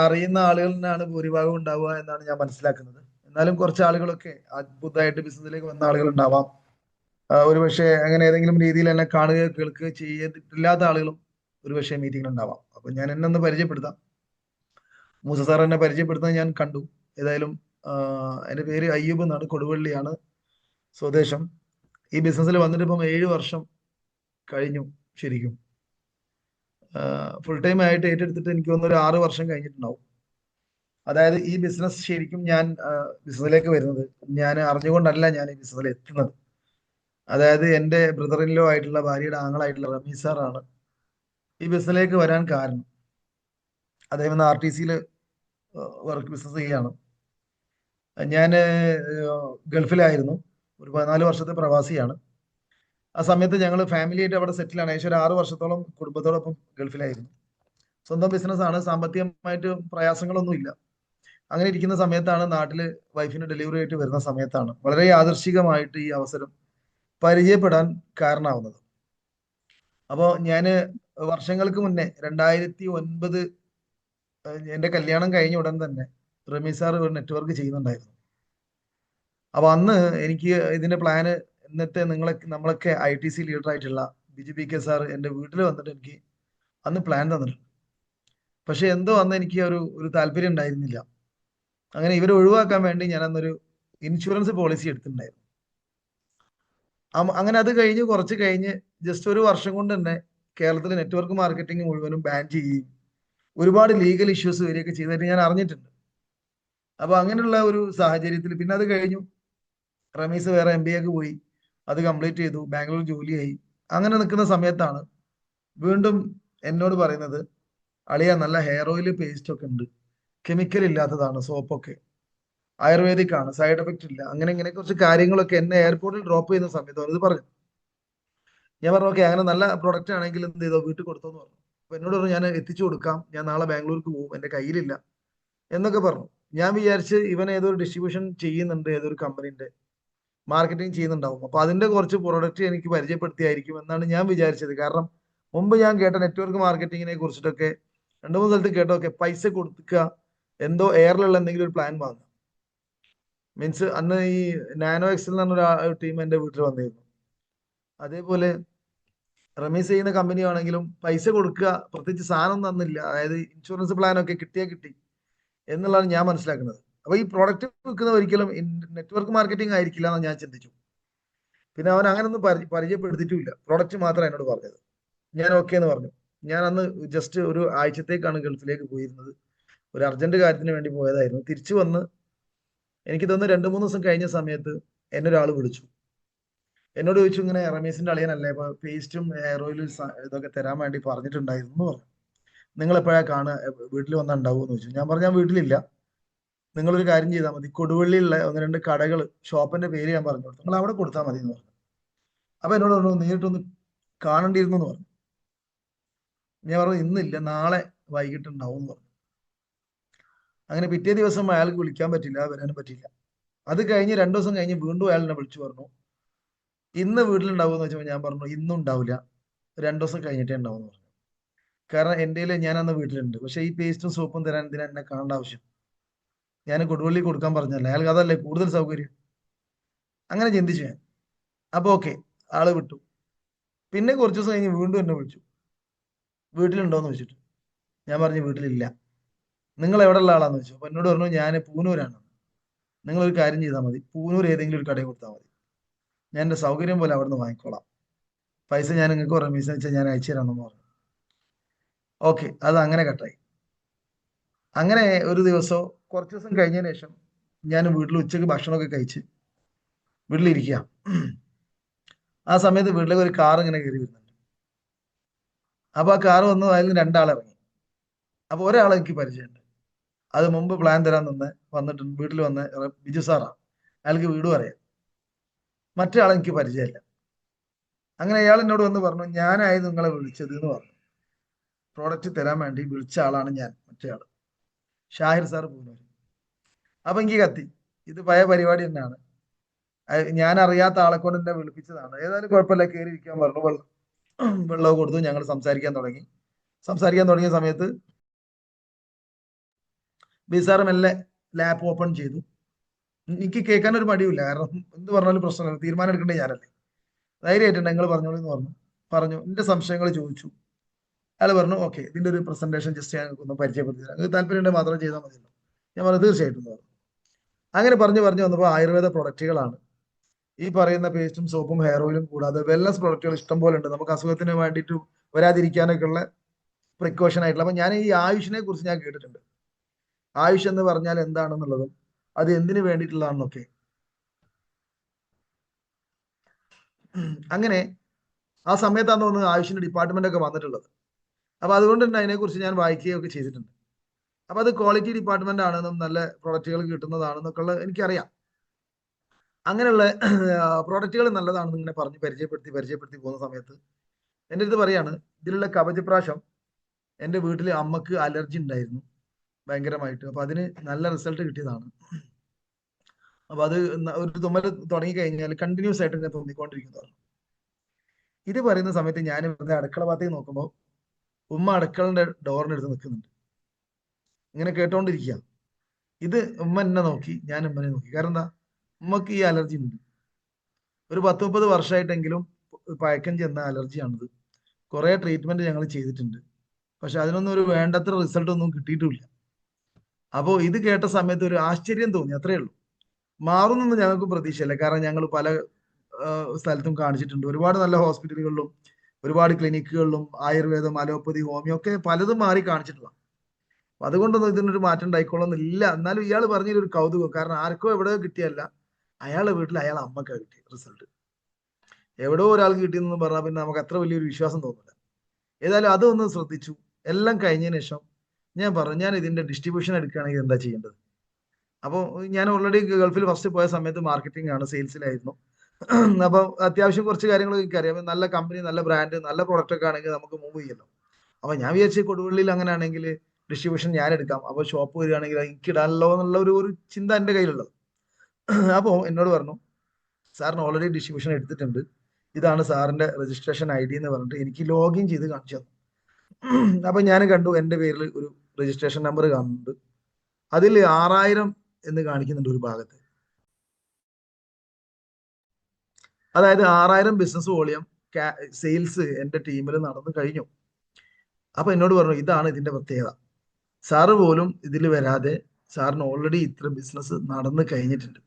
അറിയുന്ന ആളുകളിലാണ് ഭൂരിഭാഗം ഉണ്ടാവുക എന്നാണ് ഞാൻ മനസ്സിലാക്കുന്നത്. എന്നാലും കുറച്ച് ആളുകളൊക്കെ പുതുതായിട്ട് ബിസിനസ്സിലേക്ക് വന്ന ആളുകൾ ഉണ്ടാവാം. ഒരുപക്ഷെ അങ്ങനെ ഏതെങ്കിലും രീതിയിൽ എന്നെ കാണുകയോ കേൾക്കുകയോ ചെയ്തിട്ടില്ലാത്ത ആളുകളും ഒരുപക്ഷെ മീറ്റിംഗിൽ ഉണ്ടാവാം. അപ്പൊ ഞാൻ എന്നെ ഒന്ന് പരിചയപ്പെടുത്താം. മൂസ സാർ എന്നെ പരിചയപ്പെടുത്തുന്നത് ഞാൻ കണ്ടു. ഏതായാലും എൻ്റെ പേര് അയ്യൂബ് എന്നാണ്, കൊടുവള്ളിയാണ് സ്വദേശം. ഈ ബിസിനസ്സിൽ വന്നിട്ട് ഇപ്പം 7 വർഷം കഴിഞ്ഞു. ശരിക്കും ഫുൾ ടൈം ആയിട്ട് ഏറ്റെടുത്തിട്ട് എനിക്ക് തോന്നുന്നു ഒരു 6 വർഷം കഴിഞ്ഞിട്ടുണ്ടാവും. അതായത് ഈ ബിസിനസ് ശരിക്കും ഞാൻ ബിസിനസ്സിലേക്ക് വരുന്നത് ഞാൻ അറിഞ്ഞുകൊണ്ടല്ല ഞാൻ ഈ ബിസിനസ്സിൽ എത്തുന്നത്. അതായത് എൻ്റെ ബ്രദർ ഇൻ ലോ ആയിട്ടുള്ള ഭാര്യയുടെ ആങ്ങളായിട്ടുള്ള റമീസ് സാറാണ് ഈ ബിസിനസ്സിലേക്ക് വരാൻ കാരണം. അദ്ദേഹം ഇന്ന് RTCയിൽ വർക്ക് ബിസിനസ് ചെയ്യാണ്. ഞാൻ ഗൾഫിലായിരുന്നു, ഒരു 14 വർഷത്തെ പ്രവാസിയാണ്. ആ സമയത്ത് ഞങ്ങൾ ഫാമിലി ആയിട്ട് അവിടെ സെറ്റിലാണ്. ഏകദേശം ഒരു 6 വർഷത്തോളം കുടുംബത്തോടൊപ്പം ഗൾഫിലായിരുന്നു. സ്വന്തം ബിസിനസ്സാണ്, സാമ്പത്തികമായിട്ട് പ്രയാസങ്ങളൊന്നുമില്ല. അങ്ങനെ ഇരിക്കുന്ന സമയത്താണ് നാട്ടില് വൈഫിന് ഡെലിവറി ആയിട്ട് വരുന്ന സമയത്താണ് വളരെ യാദൃശ്ചികമായിട്ട് ഈ അവസരം പരിചയപ്പെടാൻ കാരണമാവുന്നത്. അപ്പോൾ ഞാൻ വർഷങ്ങൾക്ക് മുന്നേ 2009 എൻ്റെ കല്യാണം കഴിഞ്ഞ ഉടൻ തന്നെ റമീസ് സാർ ഒരു നെറ്റ്വർക്ക് ചെയ്യുന്നുണ്ടായിരുന്നു. അപ്പൊ അന്ന് എനിക്ക് ഇതിന്റെ പ്ലാന്, ഇന്നത്തെ നമ്മളൊക്കെ ITC ലീഡർ ആയിട്ടുള്ള BGPK സാർ എൻ്റെ വീട്ടിൽ വന്നിട്ട് എനിക്ക് അന്ന് പ്ലാൻ തന്നിട്ടുണ്ട്. പക്ഷെ എന്തോ അന്ന് എനിക്ക് ഒരു താല്പര്യം ഉണ്ടായിരുന്നില്ല. അങ്ങനെ ഇവരെ ഒഴിവാക്കാൻ വേണ്ടി ഞാൻ അന്നൊരു ഇൻഷുറൻസ് പോളിസി എടുത്തിട്ടുണ്ടായിരുന്നു. അങ്ങനെ അത് കഴിഞ്ഞ് കുറച്ച് കഴിഞ്ഞ് ജസ്റ്റ് ഒരു വർഷം കൊണ്ട് തന്നെ കേരളത്തിലെ നെറ്റ്വർക്ക് മാർക്കറ്റിംഗ് മുഴുവനും ബാൻ ചെയ്യുകയും ഒരുപാട് ലീഗൽ ഇഷ്യൂസ് വരികയൊക്കെ ചെയ്തതായിട്ട് ഞാൻ അറിഞ്ഞിട്ടുണ്ട്. അപ്പൊ അങ്ങനെയുള്ള ഒരു സാഹചര്യത്തിൽ പിന്നെ അത് കഴിഞ്ഞു. റമീസ് വേറെ MBAക്ക് പോയി, അത് കംപ്ലീറ്റ് ചെയ്തു, ബാംഗ്ലൂർ ജോലിയായി. അങ്ങനെ നിൽക്കുന്ന സമയത്താണ് വീണ്ടും എന്നോട് പറയുന്നത്, അളിയ നല്ല ഹെയർ ഓയിൽ പേസ്റ്റ് ഒക്കെ ഉണ്ട്, കെമിക്കൽ ഇല്ലാത്തതാണ്, സോപ്പൊക്കെ ആയുർവേദിക് ആണ്, സൈഡ് എഫക്റ്റ് ഇല്ല, അങ്ങനെ ഇങ്ങനെ കുറച്ച് കാര്യങ്ങളൊക്കെ എന്നെ എയർപോർട്ടിൽ ഡ്രോപ്പ് ചെയ്യുന്ന സമയത്ത് അവരത് പറഞ്ഞു. ഞാൻ പറഞ്ഞു ഓക്കെ, അങ്ങനെ നല്ല പ്രൊഡക്റ്റ് ആണെങ്കിൽ എന്ത് ചെയ്തോ, വീട്ടിൽ കൊടുത്തോന്ന് പറഞ്ഞു. അപ്പൊ എന്നോട് പറഞ്ഞു ഞാൻ എത്തിച്ചു കൊടുക്കാം, ഞാൻ നാളെ ബാംഗ്ലൂർക്ക് പോകും, എൻ്റെ കയ്യിലില്ല എന്നൊക്കെ പറഞ്ഞു. ഞാൻ വിചാരിച്ച് ഇവൻ ഏതൊരു ഡിസ്ട്രിബ്യൂഷൻ ചെയ്യുന്നുണ്ട്, ഏതൊരു കമ്പനീന്റെ മാർക്കറ്റിംഗ് ചെയ്യുന്നുണ്ടാവും, അപ്പൊ അതിന്റെ കുറച്ച് പ്രൊഡക്റ്റ് എനിക്ക് പരിചയപ്പെടുത്തിയായിരിക്കും എന്നാണ് ഞാൻ വിചാരിച്ചത്. കാരണം മുമ്പ് ഞാൻ കേട്ട നെറ്റ്വർക്ക് മാർക്കറ്റിങ്ങിനെ കുറിച്ചിട്ടൊക്കെ 2-3 സ്ഥലത്ത് കേട്ടൊക്കെ പൈസ കൊടുക്കുക, എന്തോ എയറിലുള്ള എന്തെങ്കിലും ഒരു പ്ലാൻ വാങ്ങുക. മീൻസ് അന്ന് ഈ നാനോ എക്സൽ എന്ന് പറഞ്ഞ ടീം എൻ്റെ വീട്ടിൽ വന്നിരുന്നു. അതേപോലെ റമീസ് ചെയ്യുന്ന കമ്പനി ആണെങ്കിലും പൈസ കൊടുക്കുക, പ്രത്യേകിച്ച് സാധനം തന്നില്ല. അതായത് ഇൻഷുറൻസ് പ്ലാൻ ഒക്കെ കിട്ടിയാൽ കിട്ടി എന്നുള്ളതാണ് ഞാൻ മനസ്സിലാക്കുന്നത്. അപ്പൊ ഈ പ്രോഡക്റ്റ് വിൽക്കുന്ന ഒരിക്കലും നെറ്റ്വർക്ക് മാർക്കറ്റിംഗ് ആയിരിക്കില്ല എന്ന് ഞാൻ ചിന്തിച്ചു. പിന്നെ അവൻ അങ്ങനെ ഒന്നും പരിചയപ്പെടുത്തിയിട്ടുമില്ല, പ്രോഡക്റ്റ് മാത്രം എന്നോട് പറഞ്ഞത്. ഞാൻ ഓക്കെ എന്ന് പറഞ്ഞു. ഞാൻ അന്ന് ജസ്റ്റ് ഒരു ആഴ്ചത്തേക്കാണ് ഗൾഫിലേക്ക് പോയിരുന്നത്, ഒരു അർജന്റ് കാര്യത്തിന് വേണ്ടി പോയതായിരുന്നു. തിരിച്ചു വന്ന് എനിക്ക് തോന്നുന്നു 2-3 ദിവസം കഴിഞ്ഞ സമയത്ത് എന്നെ ഒരാൾ വിളിച്ചു. എന്നോട് ചോദിച്ചു, ഇങ്ങനെ റമീസിന്റെ അളിയനല്ലേ, അപ്പൊ പേസ്റ്റും ഹെയർ ഓയിലും ഇതൊക്കെ തരാൻ വേണ്ടി പറഞ്ഞിട്ടുണ്ടായിരുന്നു എന്ന് പറഞ്ഞു. നിങ്ങൾ എപ്പോഴാ കാണുക, വീട്ടിൽ വന്നാൽ ഉണ്ടാവുമെന്ന് ചോദിച്ചു. ഞാൻ പറഞ്ഞു ഞാൻ വീട്ടിലില്ല, നിങ്ങളൊരു കാര്യം ചെയ്താൽ മതി, കൊടുവള്ളിയുള്ള 1-2 കടകൾ, ഷോപ്പിന്റെ പേര് ഞാൻ പറഞ്ഞു കൊടുത്തു, നിങ്ങൾ അവിടെ കൊടുത്താൽ മതി എന്ന് പറഞ്ഞു. അപ്പൊ എന്നോട് പറഞ്ഞു നേരിട്ടൊന്ന് കാണേണ്ടിയിരുന്നു എന്ന് പറഞ്ഞു. ഞാൻ പറഞ്ഞു ഇന്നില്ല, നാളെ വൈകിട്ട് ഉണ്ടാവും എന്ന് പറഞ്ഞു. അങ്ങനെ പിറ്റേ ദിവസം അയാൾക്ക് വിളിക്കാൻ പറ്റില്ല, വരാനും പറ്റില്ല. അത് കഴിഞ്ഞ് 2 ദിവസം കഴിഞ്ഞ് വീണ്ടും അയാൾ എന്നെ വിളിച്ചു പറഞ്ഞു ഇന്ന് വീട്ടിലുണ്ടാവും എന്ന് വെച്ചപ്പോൾ ഞാൻ പറഞ്ഞു ഇന്നും ഉണ്ടാവില്ല, 2 ദിവസം കഴിഞ്ഞിട്ടേ ഉണ്ടാവും എന്ന് പറഞ്ഞു. കാരണം എൻ്റെ ഞാൻ അന്ന് വീട്ടിലുണ്ട്, പക്ഷെ ഈ പേസ്റ്റും സോപ്പും തരാൻ എന്തിനാ എന്നെ കാണേണ്ട ആവശ്യം, ഞാൻ കൊടുവള്ളി കൊടുക്കാൻ പറഞ്ഞല്ലേ, അയാൾക്ക് അതല്ലേ കൂടുതൽ സൗകര്യം. അങ്ങനെ ചിന്തിച്ചു ഞാൻ. അപ്പൊ ഓക്കെ, ആള് വിട്ടു. പിന്നെ കുറച്ച് ദിവസം കഴിഞ്ഞ് വീണ്ടും എന്നെ വിളിച്ചു, വീട്ടിലുണ്ടോന്ന് ചോദിച്ചിട്ട്. ഞാൻ പറഞ്ഞു വീട്ടിലില്ല. നിങ്ങൾ എവിടെയുള്ള ആളാന്ന് ചോദിച്ചു. അപ്പൊ എന്നോട് പറഞ്ഞു ഞാൻ പൂനൂരാണ്. നിങ്ങൾ ഒരു കാര്യം ചെയ്താൽ മതി, പൂനൂർ ഏതെങ്കിലും ഒരു കടയിൽ കൊടുത്താൽ മതി, ഞാൻ എൻ്റെ സൗകര്യം പോലെ അവിടെ നിന്ന് വാങ്ങിക്കോളാം, പൈസ ഞാൻ നിങ്ങൾക്ക് റമീസ് വെച്ചാൽ ഞാൻ അയച്ചു തരാമെന്ന് പറഞ്ഞു. ഓക്കെ, അത് അങ്ങനെ കട്ടായി. അങ്ങനെ ഒരു ദിവസം കുറച്ച് ദിവസം കഴിഞ്ഞതിന് ശേഷം ഞാൻ വീട്ടിൽ ഉച്ചയ്ക്ക് ഭക്ഷണമൊക്കെ കഴിച്ച് വീട്ടിലിരിക്കുക. ആ സമയത്ത് വീട്ടിലേക്ക് ഒരു കാർ ഇങ്ങനെ കയറി വരുന്നുണ്ട്. അപ്പൊ ആ കാർ വന്നു, അതിൽ 2 ആൾ ഇറങ്ങി. അപ്പൊ ഒരാളെ എനിക്ക് പരിചയമുണ്ട്, അത് മുമ്പ് പ്ലാൻ തരാൻ വന്നിട്ടുണ്ട്, വീട്ടിൽ വന്ന് ബിജു സാറാണ്, അയാൾക്ക് വീടും അറിയാം. മറ്റേ ആളെ എനിക്ക് പരിചയമില്ല. അങ്ങനെ അയാൾ എന്നോട് വന്ന് പറഞ്ഞു ഞാനായി നിങ്ങളെ വിളിച്ചത് എന്ന് പറഞ്ഞു. പ്രോഡക്റ്റ് തരാൻ വേണ്ടി വിളിച്ച ആളാണ് ഞാൻ, മറ്റേ ആള് ഷാഹിർ സാർ പൂനൂർ. അപ്പൊ എനിക്ക് കത്തി, ഇത് പഴയ പരിപാടി തന്നെയാണ്, ഞാൻ അറിയാത്ത ആളെ കൊണ്ട് എന്നെ വിളിപ്പിച്ചതാണ്. ഏതായാലും കുഴപ്പമില്ല, കയറി ഇരിക്കാൻ പറഞ്ഞു. വെള്ളമൊക്കെ കൊടുത്തു, ഞങ്ങൾ സംസാരിക്കാൻ തുടങ്ങി. സംസാരിക്കാൻ തുടങ്ങിയ സമയത്ത് ബിസാറ് മെല്ലെ ലാപ്പ് ഓപ്പൺ ചെയ്തു. എനിക്ക് കേൾക്കാൻ ഒരു മടിയില്ല, കാരണം എന്ത് പറഞ്ഞാലും പ്രശ്നമല്ല, തീരുമാനം എടുക്കേണ്ടത് ഞാനല്ലേ. ധൈര്യമായിട്ടുണ്ട്, നിങ്ങൾ പറഞ്ഞോളൂ എന്ന് പറഞ്ഞു എന്റെ സംശയങ്ങൾ ചോദിച്ചു. അയാൾ പറഞ്ഞു ഓക്കെ, ഇതിന്റെ ഒരു പ്രസന്റേഷൻ ജസ്റ്റ് ഞാൻ ഒന്ന് പരിചയപ്പെടുത്തി തരാം, നിങ്ങൾക്ക് താല്പര്യം മാത്രം ചെയ്താൽ മതിയല്ലോ. ഞാൻ പറഞ്ഞു തീർച്ചയായിട്ടും എന്ന് പറഞ്ഞു. അങ്ങനെ പറഞ്ഞു വന്നപ്പോൾ ആയുർവേദ പ്രൊഡക്റ്റുകളാണ്. ഈ പറയുന്ന പേസ്റ്റും സോപ്പും ഹെയർ ഓയിലും കൂടാതെ വെൽനസ് പ്രൊഡക്റ്റുകൾ ഇഷ്ടം പോലെ ഉണ്ട്, നമുക്ക് അസുഖത്തിന് വേണ്ടിയിട്ട് വരാതിരിക്കാനൊക്കെ ഉള്ള പ്രിക്കോഷൻ ആയിട്ടുള്ള. അപ്പൊ ഞാൻ ഈ ആയുഷിനെ കുറിച്ച് ഞാൻ കേട്ടിട്ടുണ്ട്. ആയുഷ് എന്ന് പറഞ്ഞാൽ എന്താണെന്നുള്ളതും അത് എന്തിനു വേണ്ടിയിട്ടുള്ളതാണെന്നൊക്കെ. അങ്ങനെ ആ സമയത്താണ് തോന്നുന്നത് ആയുഷിന്റെ ഡിപ്പാർട്ട്മെന്റ് ഒക്കെ വന്നിട്ടുള്ളത്. അപ്പൊ അതുകൊണ്ട് തന്നെ അതിനെക്കുറിച്ച് ഞാൻ വായിക്കുകയൊക്കെ ചെയ്തിട്ടുണ്ട്. അപ്പൊ അത് ക്വാളിറ്റി ഡിപ്പാർട്ട്മെന്റ് ആണെന്നും നല്ല പ്രൊഡക്റ്റുകൾ കിട്ടുന്നതാണെന്നൊക്കെ ഉള്ളത് എനിക്കറിയാം. അങ്ങനെയുള്ള പ്രോഡക്റ്റുകൾ നല്ലതാണെന്ന് ഇങ്ങനെ പറഞ്ഞ് പരിചയപ്പെടുത്തി പോകുന്ന സമയത്ത് എൻ്റെ അടുത്ത് പറയാണ്, ഇതിലുള്ള കവചപ്രാശം എൻ്റെ വീട്ടിൽ അമ്മക്ക് അലർജി ഉണ്ടായിരുന്നു ഭയങ്കരമായിട്ട്. അപ്പൊ അതിന് നല്ല റിസൾട്ട് കിട്ടിയതാണ്. അപ്പൊ അത് ഒരു തുമ്മൽ തുടങ്ങി കഴിഞ്ഞാൽ കണ്ടിന്യൂസ് ആയിട്ട് ഇങ്ങനെ തോന്നിക്കൊണ്ടിരിക്കുന്നതാണ്. ഇത് പറയുന്ന സമയത്ത് ഞാൻ ഇവിടുത്തെ അടുക്കള ഭാഗത്തേക്ക് നോക്കുമ്പോൾ ഉമ്മ അടുക്കളന്റെ ഡോറിന്റെ അടുത്ത് നിൽക്കുന്നുണ്ട്, ഇങ്ങനെ കേട്ടോണ്ടിരിക്കുക. ഇത് ഉമ്മ എന്നെ നോക്കി, ഞാൻ ഉമ്മനെ നോക്കി. കാരണം എന്താ, ഉമ്മക്ക് ഈ അലർജി ഉണ്ട്, ഒരു 10-30 വർഷമായിട്ടെങ്കിലും പഴക്കം ചെന്ന അലർജിയാണിത്. കുറെ ട്രീറ്റ്മെന്റ് ഞങ്ങൾ ചെയ്തിട്ടുണ്ട്, പക്ഷെ അതിനൊന്നും ഒരു വേണ്ടത്ര റിസൾട്ട് ഒന്നും കിട്ടിയിട്ടില്ല. അപ്പോൾ ഇത് കേട്ട സമയത്ത് ഒരു ആശ്ചര്യം തോന്നി, അത്രേ ഉള്ളൂ. മാറുന്നൊന്നും ഞങ്ങൾക്ക് പ്രതീക്ഷയില്ല, കാരണം ഞങ്ങൾ പല സ്ഥലത്തും കാണിച്ചിട്ടുണ്ട്, ഒരുപാട് നല്ല ഹോസ്പിറ്റലുകളിലും ഒരുപാട് ക്ലിനിക്കുകളിലും ആയുർവേദം, അലോപ്പതി, ഹോമിയോ ഒക്കെ പലതും മാറി കാണിച്ചിട്ടുള്ള. അപ്പൊ അതുകൊണ്ടൊന്നും ഇതിനൊരു മാറ്റം ഉണ്ടായിക്കോളന്നില്ല. എന്നാലും ഇയാൾ പറഞ്ഞൊരു കൗതുകം, കാരണം ആർക്കോ എവിടെയോ കിട്ടിയല്ല, അയാളുടെ വീട്ടിൽ അയാളെ അമ്മക്കാണ് കിട്ടിയ റിസൾട്ട്. എവിടെയോ ഒരാൾക്ക് കിട്ടിയെന്ന് പറഞ്ഞാൽ പിന്നെ നമുക്ക് അത്ര വലിയൊരു വിശ്വാസം തോന്നില്ല. ഏതായാലും അതൊന്ന് ശ്രദ്ധിച്ചു. എല്ലാം കഴിഞ്ഞതിന് ശേഷം ഞാൻ പറഞ്ഞു, ഞാൻ ഇതിന്റെ ഡിസ്ട്രിബ്യൂഷൻ എടുക്കുകയാണെങ്കിൽ എന്താ ചെയ്യേണ്ടത്. അപ്പോൾ ഞാൻ ഓൾറെഡി ഗൾഫിൽ ഫസ്റ്റ് പോയ സമയത്ത് മാർക്കറ്റിംഗ് ആണ്, സെയിൽസിലായിരുന്നു. അപ്പൊ അത്യാവശ്യം കുറച്ച് കാര്യങ്ങൾ എനിക്കറിയാം. നല്ല കമ്പനി, നല്ല ബ്രാൻഡ്, നല്ല പ്രൊഡക്റ്റ് ഒക്കെ ആണെങ്കിൽ നമുക്ക് മൂവ് ചെയ്യല്ലോ. അപ്പൊ ഞാൻ വിചാരിച്ചു കൊടുവള്ളിയിൽ അങ്ങനെയാണെങ്കിൽ ഡിസ്ട്രിബ്യൂഷൻ ഞാൻ എടുക്കാം, അപ്പൊ ഷോപ്പ് വരികയാണെങ്കിൽ എനിക്ക് ഇടാനല്ലോ എന്നുള്ള ഒരു ചിന്ത എന്റെ കയ്യിലുള്ളത്. അപ്പോൾ എന്നോട് പറഞ്ഞു, സാറിന് ഓൾറെഡി ഡിസ്ട്രിബ്യൂഷൻ എടുത്തിട്ടുണ്ട്, ഇതാണ് സാറിന്റെ രജിസ്ട്രേഷൻ ID എന്ന് പറഞ്ഞിട്ട് എനിക്ക് ലോഗിൻ ചെയ്ത് കാണിച്ചു തന്നു. അപ്പൊ ഞാൻ കണ്ടു എന്റെ പേരിൽ ഒരു രജിസ്ട്രേഷൻ നമ്പർ കാണുന്നുണ്ട്, അതിൽ 6000 എന്ന് കാണിക്കുന്നുണ്ട് ഒരു ഭാഗത്ത്. അതായത് 6000 ബിസിനസ് വോളിയം സെയിൽസ് എന്റെ ടീമിൽ നടന്നു കഴിഞ്ഞു. അപ്പൊ എന്നോട് പറഞ്ഞു, ഇതാണ് ഇതിന്റെ പ്രത്യേകത, സാറ് പോലും ഇതിൽ വരാതെ സാറിന് ഓൾറെഡി ഇത്ര ബിസിനസ് നടന്നു കഴിഞ്ഞിട്ടുണ്ട്.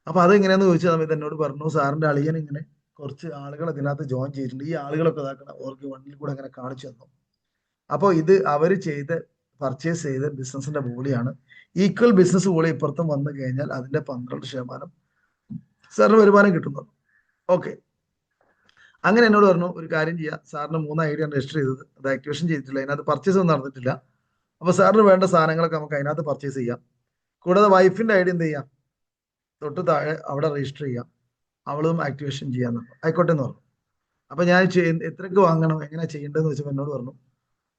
അപ്പൊ അതെങ്ങനെയാന്ന് ചോദിച്ച സമയത്ത് എന്നോട് പറഞ്ഞു, സാറിന്റെ അളിയൻ ഇങ്ങനെ കുറച്ച് ആളുകൾ ഇതിനകത്ത് ജോയിൻ ചെയ്തിട്ടുണ്ട്, ഈ ആളുകളൊക്കെ ഇതാക്കണം ഓർക്ക് വണ്ടിയിൽ കൂടെ അങ്ങനെ കാണിച്ചു തന്നു. അപ്പോൾ ഇത് അവർ പർച്ചേസ് ചെയ്ത ബിസിനസിന്റെ വോളിയാണ്. ഈക്വൽ ബിസിനസ് വോളി ഇപ്പുറത്തും വന്നു കഴിഞ്ഞാൽ അതിന്റെ 12% സാറിന് വരുമാനം കിട്ടുന്നു. ഓക്കെ, അങ്ങനെ എന്നോട് പറഞ്ഞു, ഒരു കാര്യം ചെയ്യാം, സാറിന് 3 ID രജിസ്റ്റർ ചെയ്തത്, അത് ആക്ടിവേഷൻ ചെയ്തിട്ടില്ല, അതിനകത്ത് പർച്ചേസ് ഒന്നും നടന്നിട്ടില്ല. അപ്പൊ സാറിന് വേണ്ട സാധനങ്ങളൊക്കെ നമുക്ക് അതിനകത്ത് പർച്ചേസ് ചെയ്യാം. കൂടാതെ വൈഫിന്റെ ID എന്ത് ചെയ്യാം, തൊട്ട് താഴെ അവിടെ രജിസ്റ്റർ ചെയ്യാം, അവളും ആക്ടിവേഷൻ ചെയ്യാന്ന് പറഞ്ഞു. ആയിക്കോട്ടെ എന്ന് പറഞ്ഞു. അപ്പൊ ഞാൻ എത്രക്ക് വാങ്ങണം, എങ്ങനെ ചെയ്യേണ്ടതെന്ന് വെച്ചപ്പോൾ എന്നോട് പറഞ്ഞു,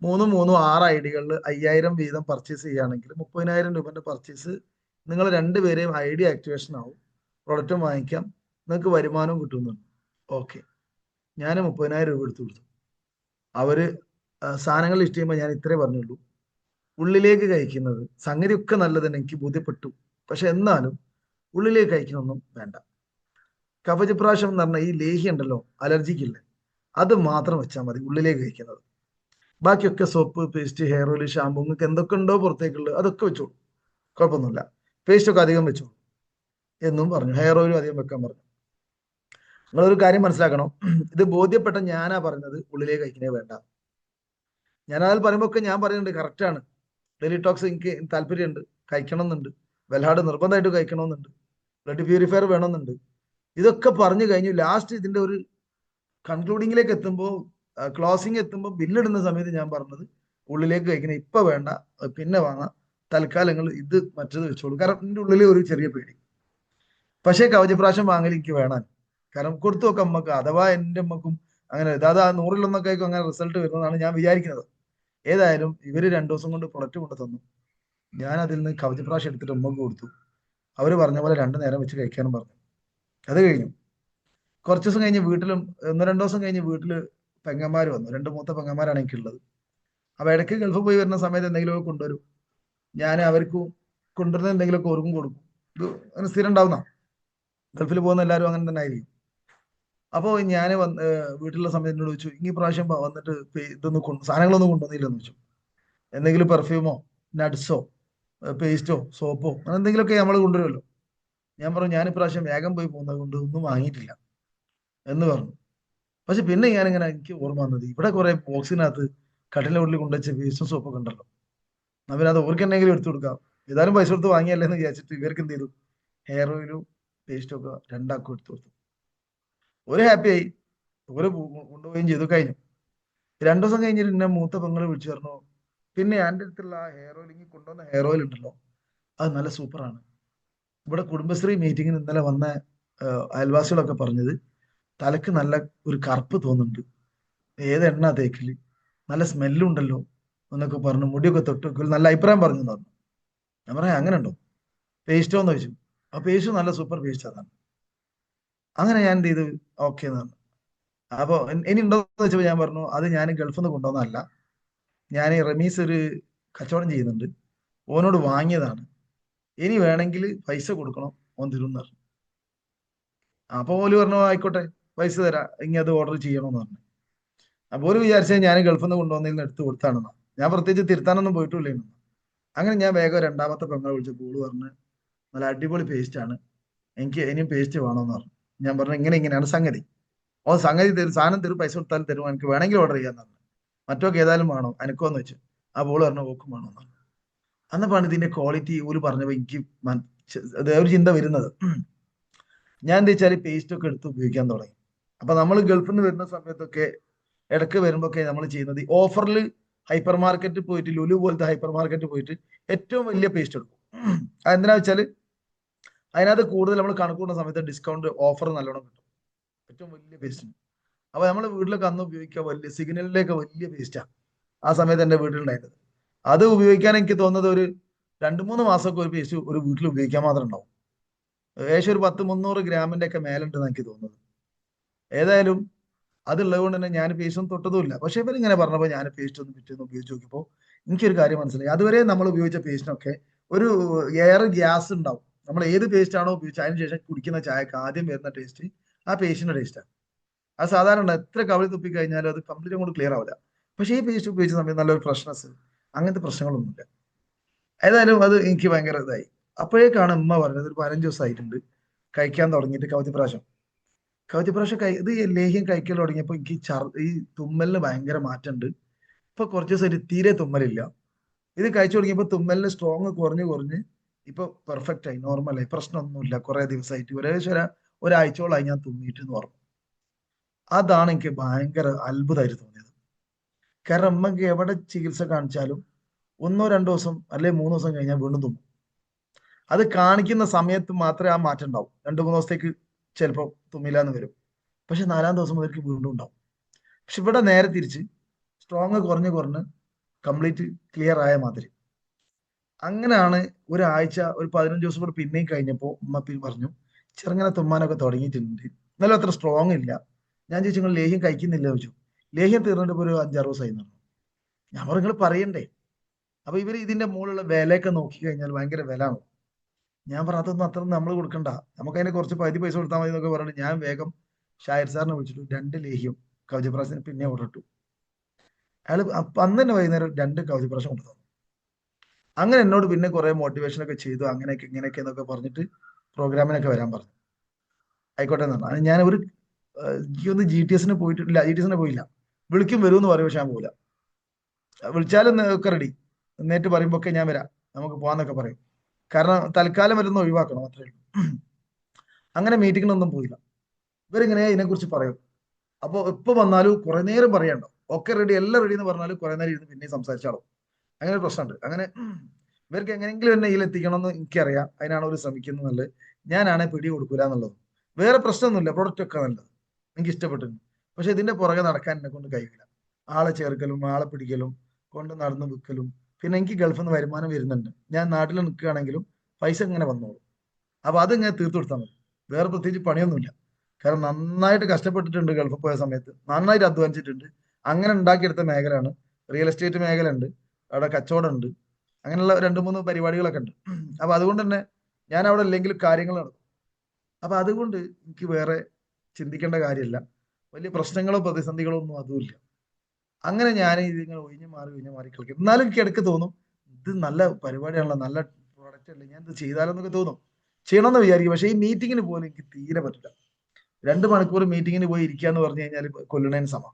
6 ID-കളിൽ 5000 വീതം പർച്ചേസ് ചെയ്യുകയാണെങ്കിൽ 30,000 രൂപന്റെ പർച്ചേസ് നിങ്ങൾ രണ്ടുപേരെയും ID ആക്ടിവേഷൻ ആവും, പ്രൊഡക്റ്റും വാങ്ങിക്കാം, നിങ്ങൾക്ക് വരുമാനവും കിട്ടുന്നുണ്ട്. ഓക്കെ, ഞാൻ 30,000 രൂപ എടുത്തു കൊടുത്തു. അവര് സാധനങ്ങൾ ലിസ്റ്റ് ചെയ്യുമ്പോൾ ഞാൻ ഇത്രേ പറഞ്ഞുള്ളൂ, ഉള്ളിലേക്ക് കഴിക്കുന്നത് സംഗതിയൊക്കെ നല്ലതെന്ന് എനിക്ക് ബോധ്യപ്പെട്ടു, പക്ഷെ എന്നാലും ഉള്ളിലേക്ക് കഴിക്കണമൊന്നും വേണ്ട. കഫചപ്രാശം എന്ന് പറഞ്ഞ ഈ ലേഹ്യം ഉണ്ടല്ലോ, അലർജിക്കില്ല, അത് മാത്രം വെച്ചാൽ മതി ഉള്ളിലേക്ക് കഴിക്കുന്നത്. ബാക്കിയൊക്കെ soap, paste, hair oil, shampoo, നിങ്ങൾക്ക് എന്തൊക്കെ ഉണ്ടോ പുറത്തേക്കുള്ളത് അതൊക്കെ വെച്ചോളൂ, കുഴപ്പമൊന്നുമില്ല. പേസ്റ്റ് ഒക്കെ അധികം വെച്ചോളൂ എന്നും പറഞ്ഞു, ഹെയർ ഓയിലും അധികം വെക്കാൻ പറഞ്ഞു. നിങ്ങളൊരു കാര്യം മനസ്സിലാക്കണം, ഇത് ബോധ്യപ്പെട്ട ഞാനാ പറഞ്ഞത് ഉള്ളിലേക്ക് കഴിക്കണേ വേണ്ട. ഞാൻ അതിൽ പറയുമ്പോൾ ഒക്കെ ഞാൻ പറയുന്നുണ്ട്, കറക്റ്റാണ്, ഡെയിലി ടോക്സ് എനിക്ക് താല്പര്യമുണ്ട്, കഴിക്കണം എന്നുണ്ട്, വല്ലാണ്ട് നിർബന്ധമായിട്ട് കഴിക്കണമെന്നുണ്ട്, ബ്ലഡ് പ്യൂരിഫയർ വേണമെന്നുണ്ട്. ഇതൊക്കെ പറഞ്ഞു കഴിഞ്ഞു. ലാസ്റ്റ് ഇതിന്റെ ഒരു കൺക്ലൂഡിങ്ങിലേക്ക് എത്തുമ്പോൾ, ക്ലോസിംഗ് എത്തുമ്പോൾ, ബില്ലിടുന്ന സമയത്ത് ഞാൻ പറഞ്ഞത്, ഉള്ളിലേക്ക് കഴിക്കണേ ഇപ്പൊ വേണ്ട, പിന്നെ വാങ്ങാം, തൽക്കാലങ്ങൾ ഇത് മറ്റത് വെച്ചോളൂ. കാരണം എൻ്റെ ഉള്ളിൽ ഒരു ചെറിയ പേടി, പക്ഷേ കവചപ്രാശം വാങ്ങൽ എനിക്ക് വേണം. കാരണം കൊടുത്തു നോക്കാം അമ്മക്ക്, അഥവാ എൻ്റെ അമ്മക്കും അങ്ങനെ അതായത് ആ 100-ൽ 1 അങ്ങനെ റിസൾട്ട് വരുന്നതാണ് ഞാൻ വിചാരിക്കുന്നത്. ഏതായാലും ഇവര് 2 ദിവസം കൊണ്ട് പ്രൊഡക്റ്റ് കൊണ്ടു തന്നു. ഞാൻ അതിൽ നിന്ന് കവചപ്രാശം എടുത്തിട്ട് ഉമ്മക്ക് കൊടുത്തു. അവര് പറഞ്ഞ പോലെ 2 നേരം വെച്ച് കഴിക്കാനും പറഞ്ഞു. അത് കഴിഞ്ഞു. കുറച്ച് ദിവസം കഴിഞ്ഞ് വീട്ടിലും 1-2 ദിവസം കഴിഞ്ഞ് വീട്ടില് പെങ്ങന്മാർ വന്നു. 2 മൂത്ത പെങ്ങന്മാരാണ് എനിക്കുള്ളത്. അപ്പൊ ഇടയ്ക്ക് ഗൾഫ് പോയി വരുന്ന സമയത്ത് എന്തെങ്കിലും കൊണ്ടുവരും. ഞാൻ അവർക്ക് കൊണ്ടുവരുന്ന എന്തെങ്കിലുമൊക്കെ ഓർക്കും കൊടുക്കും. ഇത് അങ്ങനെ സ്ഥിരം ഉണ്ടാവുന്ന, ഗൾഫിൽ പോകുന്ന എല്ലാവരും അങ്ങനെ തന്നെ ആയിരിക്കും. അപ്പോൾ ഞാൻ വീട്ടിലുള്ള സമയത്ത് എന്നോട് ചോദിച്ചു, ഈ പ്രാവശ്യം വന്നിട്ട് സാധനങ്ങളൊന്നും കൊണ്ടുവന്നില്ലെന്ന് ചോദിച്ചു. എന്തെങ്കിലും പെർഫ്യൂമോ നട്സോ പേസ്റ്റോ സോപ്പോ അങ്ങനെ എന്തെങ്കിലുമൊക്കെ നമ്മൾ കൊണ്ടുവരുമല്ലോ. ഞാൻ പറഞ്ഞു ഞാൻ ഇപ്രാവശ്യം വേഗം പോയി പോകുന്നത് കൊണ്ട് ഒന്നും വാങ്ങിയിട്ടില്ല എന്ന് പറഞ്ഞു. പക്ഷെ പിന്നെ ഞാനിങ്ങനെ എനിക്ക് ഓർമ്മ വന്നത്, ഇവിടെ കുറെ ബോക്സിനകത്ത് കട്ടിലിന്റെ ഉള്ളിൽ കൊണ്ടുവച്ച പേസ്റ്റും സോപ്പൊക്കെ ഉണ്ടല്ലോ, അവരത് ഓർക്ക് എന്തെങ്കിലും എടുത്തു കൊടുക്കാം, ഏതായാലും പൈസ കൊടുത്ത് വാങ്ങിയല്ലേ എന്ന് വിചാരിച്ചിട്ട് ഇവർക്ക് എന്ത് ചെയ്തു, ഹെയർ ഓയിലും പേസ്റ്റും ഒക്കെ രണ്ടാക്കും എടുത്തു കൊടുത്തു. ഒരു ഹാപ്പി ആയി, ഒരു കൊണ്ടുപോവുകയും ചെയ്തു, കഴിഞ്ഞു. 2 ദിവസം കഴിഞ്ഞിട്ട് എന്നെ മൂത്ത പെങ്ങളെ വിളിച്ചു പറഞ്ഞു, പിന്നെ എൻ്റെ അടുത്തുള്ള ആ ഹെയർ ഓയിൽ, ഇങ്ങനെ കൊണ്ടുവന്ന ഹെയർ ഓയിൽ ഉണ്ടല്ലോ, അത് നല്ല സൂപ്പറാണ്. ഇവിടെ കുടുംബശ്രീ മീറ്റിങ്ങിന് ഇന്നലെ വന്ന അയൽവാസികളൊക്കെ പറഞ്ഞത് തലക്ക് നല്ല ഒരു കറുപ്പ് തോന്നുന്നുണ്ട്, ഏത് എണ്ണ തേക്കല്, നല്ല സ്മെല്ലും ഉണ്ടല്ലോ എന്നൊക്കെ പറഞ്ഞു, മുടിയൊക്കെ തൊട്ട് വെക്കൽ നല്ല അഭിപ്രായം പറഞ്ഞു എന്ന് പറഞ്ഞു. ഞാൻ പറയാം അങ്ങനെ ഉണ്ടോ, പേസ്റ്റോ എന്ന് ചോദിച്ചു. ആ പേസ്റ്റ് നല്ല സൂപ്പർ പേസ്റ്റ് അതാണ്. അങ്ങനെ ഞാൻ എന്ത് ചെയ്തു, ഓക്കെ എന്ന് പറഞ്ഞു. അപ്പോൾ ഇനി ഉണ്ടോ എന്ന് വെച്ചപ്പോൾ ഞാൻ പറഞ്ഞു, അത് ഞാൻ ഗൾഫിൽ നിന്ന് കൊണ്ടുവന്നതല്ല, ഞാൻ റമീസ് ഒരു കച്ചവടം ചെയ്യുന്നുണ്ട്, ഓനോട് വാങ്ങിയതാണ്, ഇനി വേണമെങ്കിൽ പൈസ കൊടുക്കണം, ഓൻ തരും എന്ന് പറഞ്ഞു. അപ്പൊ ഓല് പറഞ്ഞു ആയിക്കോട്ടെ പൈസ തരാം, ഇനി അത് ഓർഡർ ചെയ്യണമെന്ന് പറഞ്ഞു. അപ്പോൾ ഓല് വിചാരിച്ചത് ഞാൻ ഗൾഫിൽ നിന്ന് കൊണ്ടുവന്നതിൽ നിന്ന് എടുത്ത് കൊടുത്താണെന്നാ. ഞാൻ പ്രത്യേകിച്ച് തിരുത്താനൊന്നും പോയിട്ടില്ലായിരുന്നു. അങ്ങനെ ഞാൻ വേഗം രണ്ടാമത്തെ പെങ്ങളെ വിളിച്ച് പൂള് പറഞ്ഞ്, നല്ല അടിപൊളി പേസ്റ്റ് ആണ്, എനിക്ക് ഇനിയും പേസ്റ്റ് വേണമെന്ന് പറഞ്ഞു. ഞാൻ പറഞ്ഞു ഇങ്ങനെയാണ് സംഗതി. ഓ സംഗതി തരും, സാധനം തരും, പൈസ കൊടുത്താലും തരും, എനിക്ക് വേണമെങ്കിൽ ഓർഡർ ചെയ്യാന്ന് പറഞ്ഞു. മറ്റൊക്കെ ഏതായാലും വേണോ എനിക്കോന്ന് വെച്ചു. ആ പൂള് പറഞ്ഞു ഓക്കും വേണമെന്ന് പറഞ്ഞു. അന്നപ്പാണ് ഇതിന്റെ ക്വാളിറ്റി ഓല് പറഞ്ഞപ്പോ എനിക്ക് ഒരു ചിന്ത വരുന്നത്. ഞാൻ എന്താ വെച്ചാൽ പേസ്റ്റ് ഒക്കെ എടുത്ത് ഉപയോഗിക്കാൻ തുടങ്ങി. അപ്പൊ നമ്മൾ ഗൾഫിൽ നിന്ന് വരുന്ന സമയത്തൊക്കെ ഇടയ്ക്ക് വരുമ്പോഴൊക്കെ നമ്മൾ ചെയ്യുന്നത് ഓഫറിൽ ഹൈപ്പർ മാർക്കറ്റിൽ പോയിട്ട്, ലുലു പോലത്തെ ഹൈപ്പർ മാർക്കറ്റിൽ പോയിട്ട് ഏറ്റവും വലിയ പേസ്റ്റ് എടുക്കും. അതെന്തിനാ വെച്ചാൽ അതിനകത്ത് കൂടുതൽ നമ്മൾ കണക്കൂട്ടുന്ന സമയത്ത് ഡിസ്കൗണ്ട് ഓഫർ നല്ലോണം കിട്ടും, ഏറ്റവും വലിയ പേസ്റ്റിന്. അപ്പൊ നമ്മൾ വീട്ടിലൊക്കെ അന്ന് ഉപയോഗിക്കുക വലിയ സിഗ്നലിലേക്ക് വലിയ പേസ്റ്റാണ് ആ സമയത്ത് എൻ്റെ വീട്ടിലുണ്ടായിരുന്നത്. അത് ഉപയോഗിക്കാൻ എനിക്ക് തോന്നുന്നത് ഒരു 2-3 മാസമൊക്കെ ഒരു പേസ്റ്റ് ഒരു വീട്ടിൽ ഉപയോഗിക്കാൻ മാത്രം ഉണ്ടാവും. ഏകദേശം ഒരു 10-300 ഗ്രാമിന്റെ ഒക്കെ മേലുണ്ടെന്ന് എനിക്ക് തോന്നുന്നത്. ഏതായാലും അതുള്ളത് കൊണ്ട് തന്നെ ഞാൻ പേസ്റ്റ് ഒന്നും തൊട്ടതുമില്ല. പക്ഷെ ഇവരിങ്ങനെ പറഞ്ഞപ്പോൾ ഞാൻ പേസ്റ്റ് ഒന്ന് പിറ്റേന്ന് ഉപയോഗിച്ച് നോക്കിയപ്പോൾ എനിക്കൊരു കാര്യം മനസ്സിലായി. അതുവരെ നമ്മൾ ഉപയോഗിച്ച പേസ്റ്റിനൊക്കെ ഒരു എയർ ഗ്യാസ് ഉണ്ടാവും. നമ്മൾ ഏത് പേസ്റ്റ് ആണോ ഉപയോഗിച്ചത് അതിന് ശേഷം കുടിക്കുന്ന ചായക്ക് ആദ്യം വരുന്ന ടേസ്റ്റ് ആ പേസ്റ്റിന്റെ ടേസ്റ്റാണ്. അത് സാധാരണ എത്ര കവിളി തുപ്പി കഴിഞ്ഞാലും അത് കംപ്ലീറ്റ് അങ്ങോട്ട് ക്ലിയർ ആവില്ല. പക്ഷേ ഈ പേസ്റ്റ് ഉപയോഗിച്ച സമയത്ത് നല്ലൊരു ഫ്രഷ്നെസ്, അങ്ങനത്തെ പ്രശ്നങ്ങളൊന്നുമില്ല. ഏതായാലും അത് എനിക്ക് ഭയങ്കര ഇതായി. അപ്പോഴേക്കാണ് ഉമ്മ പറഞ്ഞത്, ഒരു 15 ദിവസമായിട്ടുണ്ട് കഴിക്കാൻ തുടങ്ങിയിട്ട് കവചപ്രാവശ്യം ഇത് ലേഹ്യം കഴിക്കൽ തുടങ്ങിയപ്പോൾ എനിക്ക് ഈ തുമ്മലിന് ഭയങ്കര മാറ്റമുണ്ട്. ഇപ്പൊ കുറച്ച് ദിവസമായിട്ട് തീരെ തുമ്മലില്ല. ഇത് കഴിച്ചു തുടങ്ങിയപ്പോൾ തുമ്മലിന് സ്ട്രോങ് കുറഞ്ഞ് കുറഞ്ഞ് ഇപ്പൊ പെർഫെക്റ്റ് ആയി, നോർമലായി, പ്രശ്നമൊന്നുമില്ല. കുറെ ദിവസമായിട്ട് ഏകദേശം ഒരാഴ്ചയോളായി ഞാൻ തുമ്മിയിട്ട് എന്ന് പറഞ്ഞു. അതാണ് എനിക്ക് ഭയങ്കര അത്ഭുതമായിട്ട് തോന്നിയത്. കാരണം നമുക്ക് എവിടെ ചികിത്സ കാണിച്ചാലും 1-2 ദിവസം അല്ലെ 3 ദിവസം കഴിഞ്ഞാൽ വീണ്ടും തുമ്മും. അത് കാണിക്കുന്ന സമയത്ത് മാത്രമേ ആ മാറ്റം ഉണ്ടാവും. 2-3 ദിവസത്തേക്ക് ചിലപ്പോൾ തുമ്മില്ല എന്ന് വരും. പക്ഷെ 4-ാം ദിവസം മുതൽക്ക് വീണ്ടും ഉണ്ടാവും. പക്ഷെ ഇവിടെ നേരെ തിരിച്ച് സ്ട്രോങ് കുറഞ്ഞ് കുറഞ്ഞ് കംപ്ലീറ്റ് ക്ലിയർ ആയ മാതിരി. അങ്ങനെയാണ് ഒരാഴ്ച, ഒരു 15 ദിവസം കൂടെ പിന്നെയും കഴിഞ്ഞപ്പോൾ ഉമ്മ പറഞ്ഞു ചെറുങ്ങനെ തുമ്മാനൊക്കെ തുടങ്ങിയിട്ടുണ്ട്, എന്നാലും അത്ര സ്ട്രോങ് ഇല്ല. ഞാൻ ചോദിച്ചു നിങ്ങൾ ലേഹ്യം കഴിക്കുന്നില്ല ചോദിച്ചു. ലേഹ്യം തീർന്നിട്ട് ഇപ്പോൾ ഒരു 5-6 ദിവസമായി എന്നാണ്. ഞാൻ പറഞ്ഞു നിങ്ങൾ പറയണ്ടേ. അപ്പൊ ഇവർ ഇതിന്റെ മുകളിലുള്ള വിലയൊക്കെ നോക്കി കഴിഞ്ഞാൽ ഭയങ്കര വില ആണ്. ഞാൻ പറഞ്ഞു അതൊന്നും അത്ര നമ്മൾ കൊടുക്കണ്ട, നമുക്ക് അതിനെ കുറച്ച് പകുതി പൈസ കൊടുത്താൽ മതി എന്നൊക്കെ പറഞ്ഞിട്ട് ഞാൻ വേഗം ഷാഹിർ സാറിനെ വിളിച്ചിട്ട് 2 ലേഹ്യം കവചപ്രാശത്തിന് പിന്നെ ഓർഡർ ഇട്ടു. അയാൾ അന്ന് തന്നെ വൈകുന്നേരം 2 കവചപ്രാശം കൊണ്ടു തന്നു. അങ്ങനെ എന്നോട് പിന്നെ കുറെ മോട്ടിവേഷൻ ഒക്കെ ചെയ്തു, അങ്ങനെയൊക്കെ ഇങ്ങനെയൊക്കെ എന്നൊക്കെ പറഞ്ഞിട്ട് പ്രോഗ്രാമിനൊക്കെ വരാൻ പറഞ്ഞു. ആയിക്കോട്ടെ എന്ന് പറഞ്ഞു. ഞാൻ ഒരു എനിക്കൊന്ന് GTS പോയിട്ടില്ല, GTS പോയില്ല. വിളിക്കും വരും എന്ന് പറയും, പക്ഷെ ഞാൻ പോകില്ല. വിളിച്ചാലും ഒക്കെ റെഡി, നേരിട്ട് പറയുമ്പോ ഒക്കെ ഞാൻ വരാം, നമുക്ക് പോവാന്നൊക്കെ പറയും. കാരണം തൽക്കാലം വരുന്ന ഒഴിവാക്കണം, അത്രേ ഉള്ളൂ. അങ്ങനെ മീറ്റിങ്ങിനൊന്നും പോയില്ല. ഇവരിങ്ങനെ ഇതിനെക്കുറിച്ച് പറയും. അപ്പോൾ ഇപ്പൊ വന്നാലും കുറെ നേരം പറയണ്ടോ, ഒക്കെ റെഡി, എല്ലാം റെഡി എന്ന് പറഞ്ഞാലും കുറെ നേരം ഇരുന്ന് പിന്നെ സംസാരിച്ചാലോ. അങ്ങനെ ഒരു പ്രശ്നമുണ്ട്. അങ്ങനെ ഇവർക്ക് എങ്ങനെയെങ്കിലും എന്നെ ഇതിലെത്തിക്കണം എന്ന് എനിക്കറിയാം. അതിനാണ് അവർ ശ്രമിക്കുന്നത്. ഞാനാണെ പിടി കൊടുക്കൂല എന്നുള്ളത്. വേറെ പ്രശ്നമൊന്നുമില്ല, പ്രൊഡക്റ്റ് ഒക്കെ നല്ലത്, എനിക്ക് ഇഷ്ടപ്പെട്ടിട്ടുണ്ട്. പക്ഷെ ഇതിന്റെ പുറകെ നടക്കാൻ എന്നെ കൊണ്ട് കഴിയില്ല. ആളെ ചേർക്കലും ആളെ പിടിക്കലും കൊണ്ട് നടന്ന് വിൽക്കലും. പിന്നെ എനിക്ക് ഗൾഫിൽ നിന്ന് വരുമാനം വരുന്നുണ്ട്, ഞാൻ നാട്ടിൽ നിൽക്കുകയാണെങ്കിലും പൈസ ഇങ്ങനെ വന്നോളും. അപ്പൊ അതിങ്ങനെ തീർത്തു കൊടുത്താൽ മതി, വേറെ പ്രത്യേകിച്ച് പണിയൊന്നുമില്ല. കാരണം നന്നായിട്ട് കഷ്ടപ്പെട്ടിട്ടുണ്ട് ഗൾഫിൽ പോയ സമയത്ത്, നന്നായിട്ട് അധ്വാനിച്ചിട്ടുണ്ട്. അങ്ങനെ ഉണ്ടാക്കിയെടുത്ത മേഖലയാണ്. റിയൽ എസ്റ്റേറ്റ് മേഖല ഉണ്ട്, അവിടെ കച്ചവടം ഉണ്ട്. അങ്ങനെയുള്ള 2-3 പരിപാടികളൊക്കെ ഉണ്ട്. അപ്പൊ അതുകൊണ്ട് തന്നെ ഞാൻ അവിടെ ഇല്ലെങ്കിലും കാര്യങ്ങൾ നടക്കും. അപ്പൊ അതുകൊണ്ട് എനിക്ക് വേറെ ചിന്തിക്കേണ്ട കാര്യമില്ല. വലിയ പ്രശ്നങ്ങളോ പ്രതിസന്ധികളോ ഒന്നും അതുമില്ല. അങ്ങനെ ഞാൻ ഇതിങ്ങനെ ഒഴിഞ്ഞു മാറി കളിക്കും. എന്നാലും എനിക്ക് ഇടയ്ക്ക് തോന്നും, ഇത് നല്ല പരിപാടിയാണല്ലോ, നല്ല പ്രോഡക്റ്റ് അല്ലേ, ഞാൻ ഇത് ചെയ്താലോ എന്നൊക്കെ തോന്നും. ചെയ്യണമെന്ന് വിചാരിക്കും. പക്ഷേ ഈ മീറ്റിങ്ങിന് പോലും എനിക്ക് തീരെ പറ്റില്ല. 2 മണിക്കൂർ മീറ്റിങ്ങിന് പോയി ഇരിക്കുക എന്ന് പറഞ്ഞു കഴിഞ്ഞാൽ കൊല്ലണേന് സമം.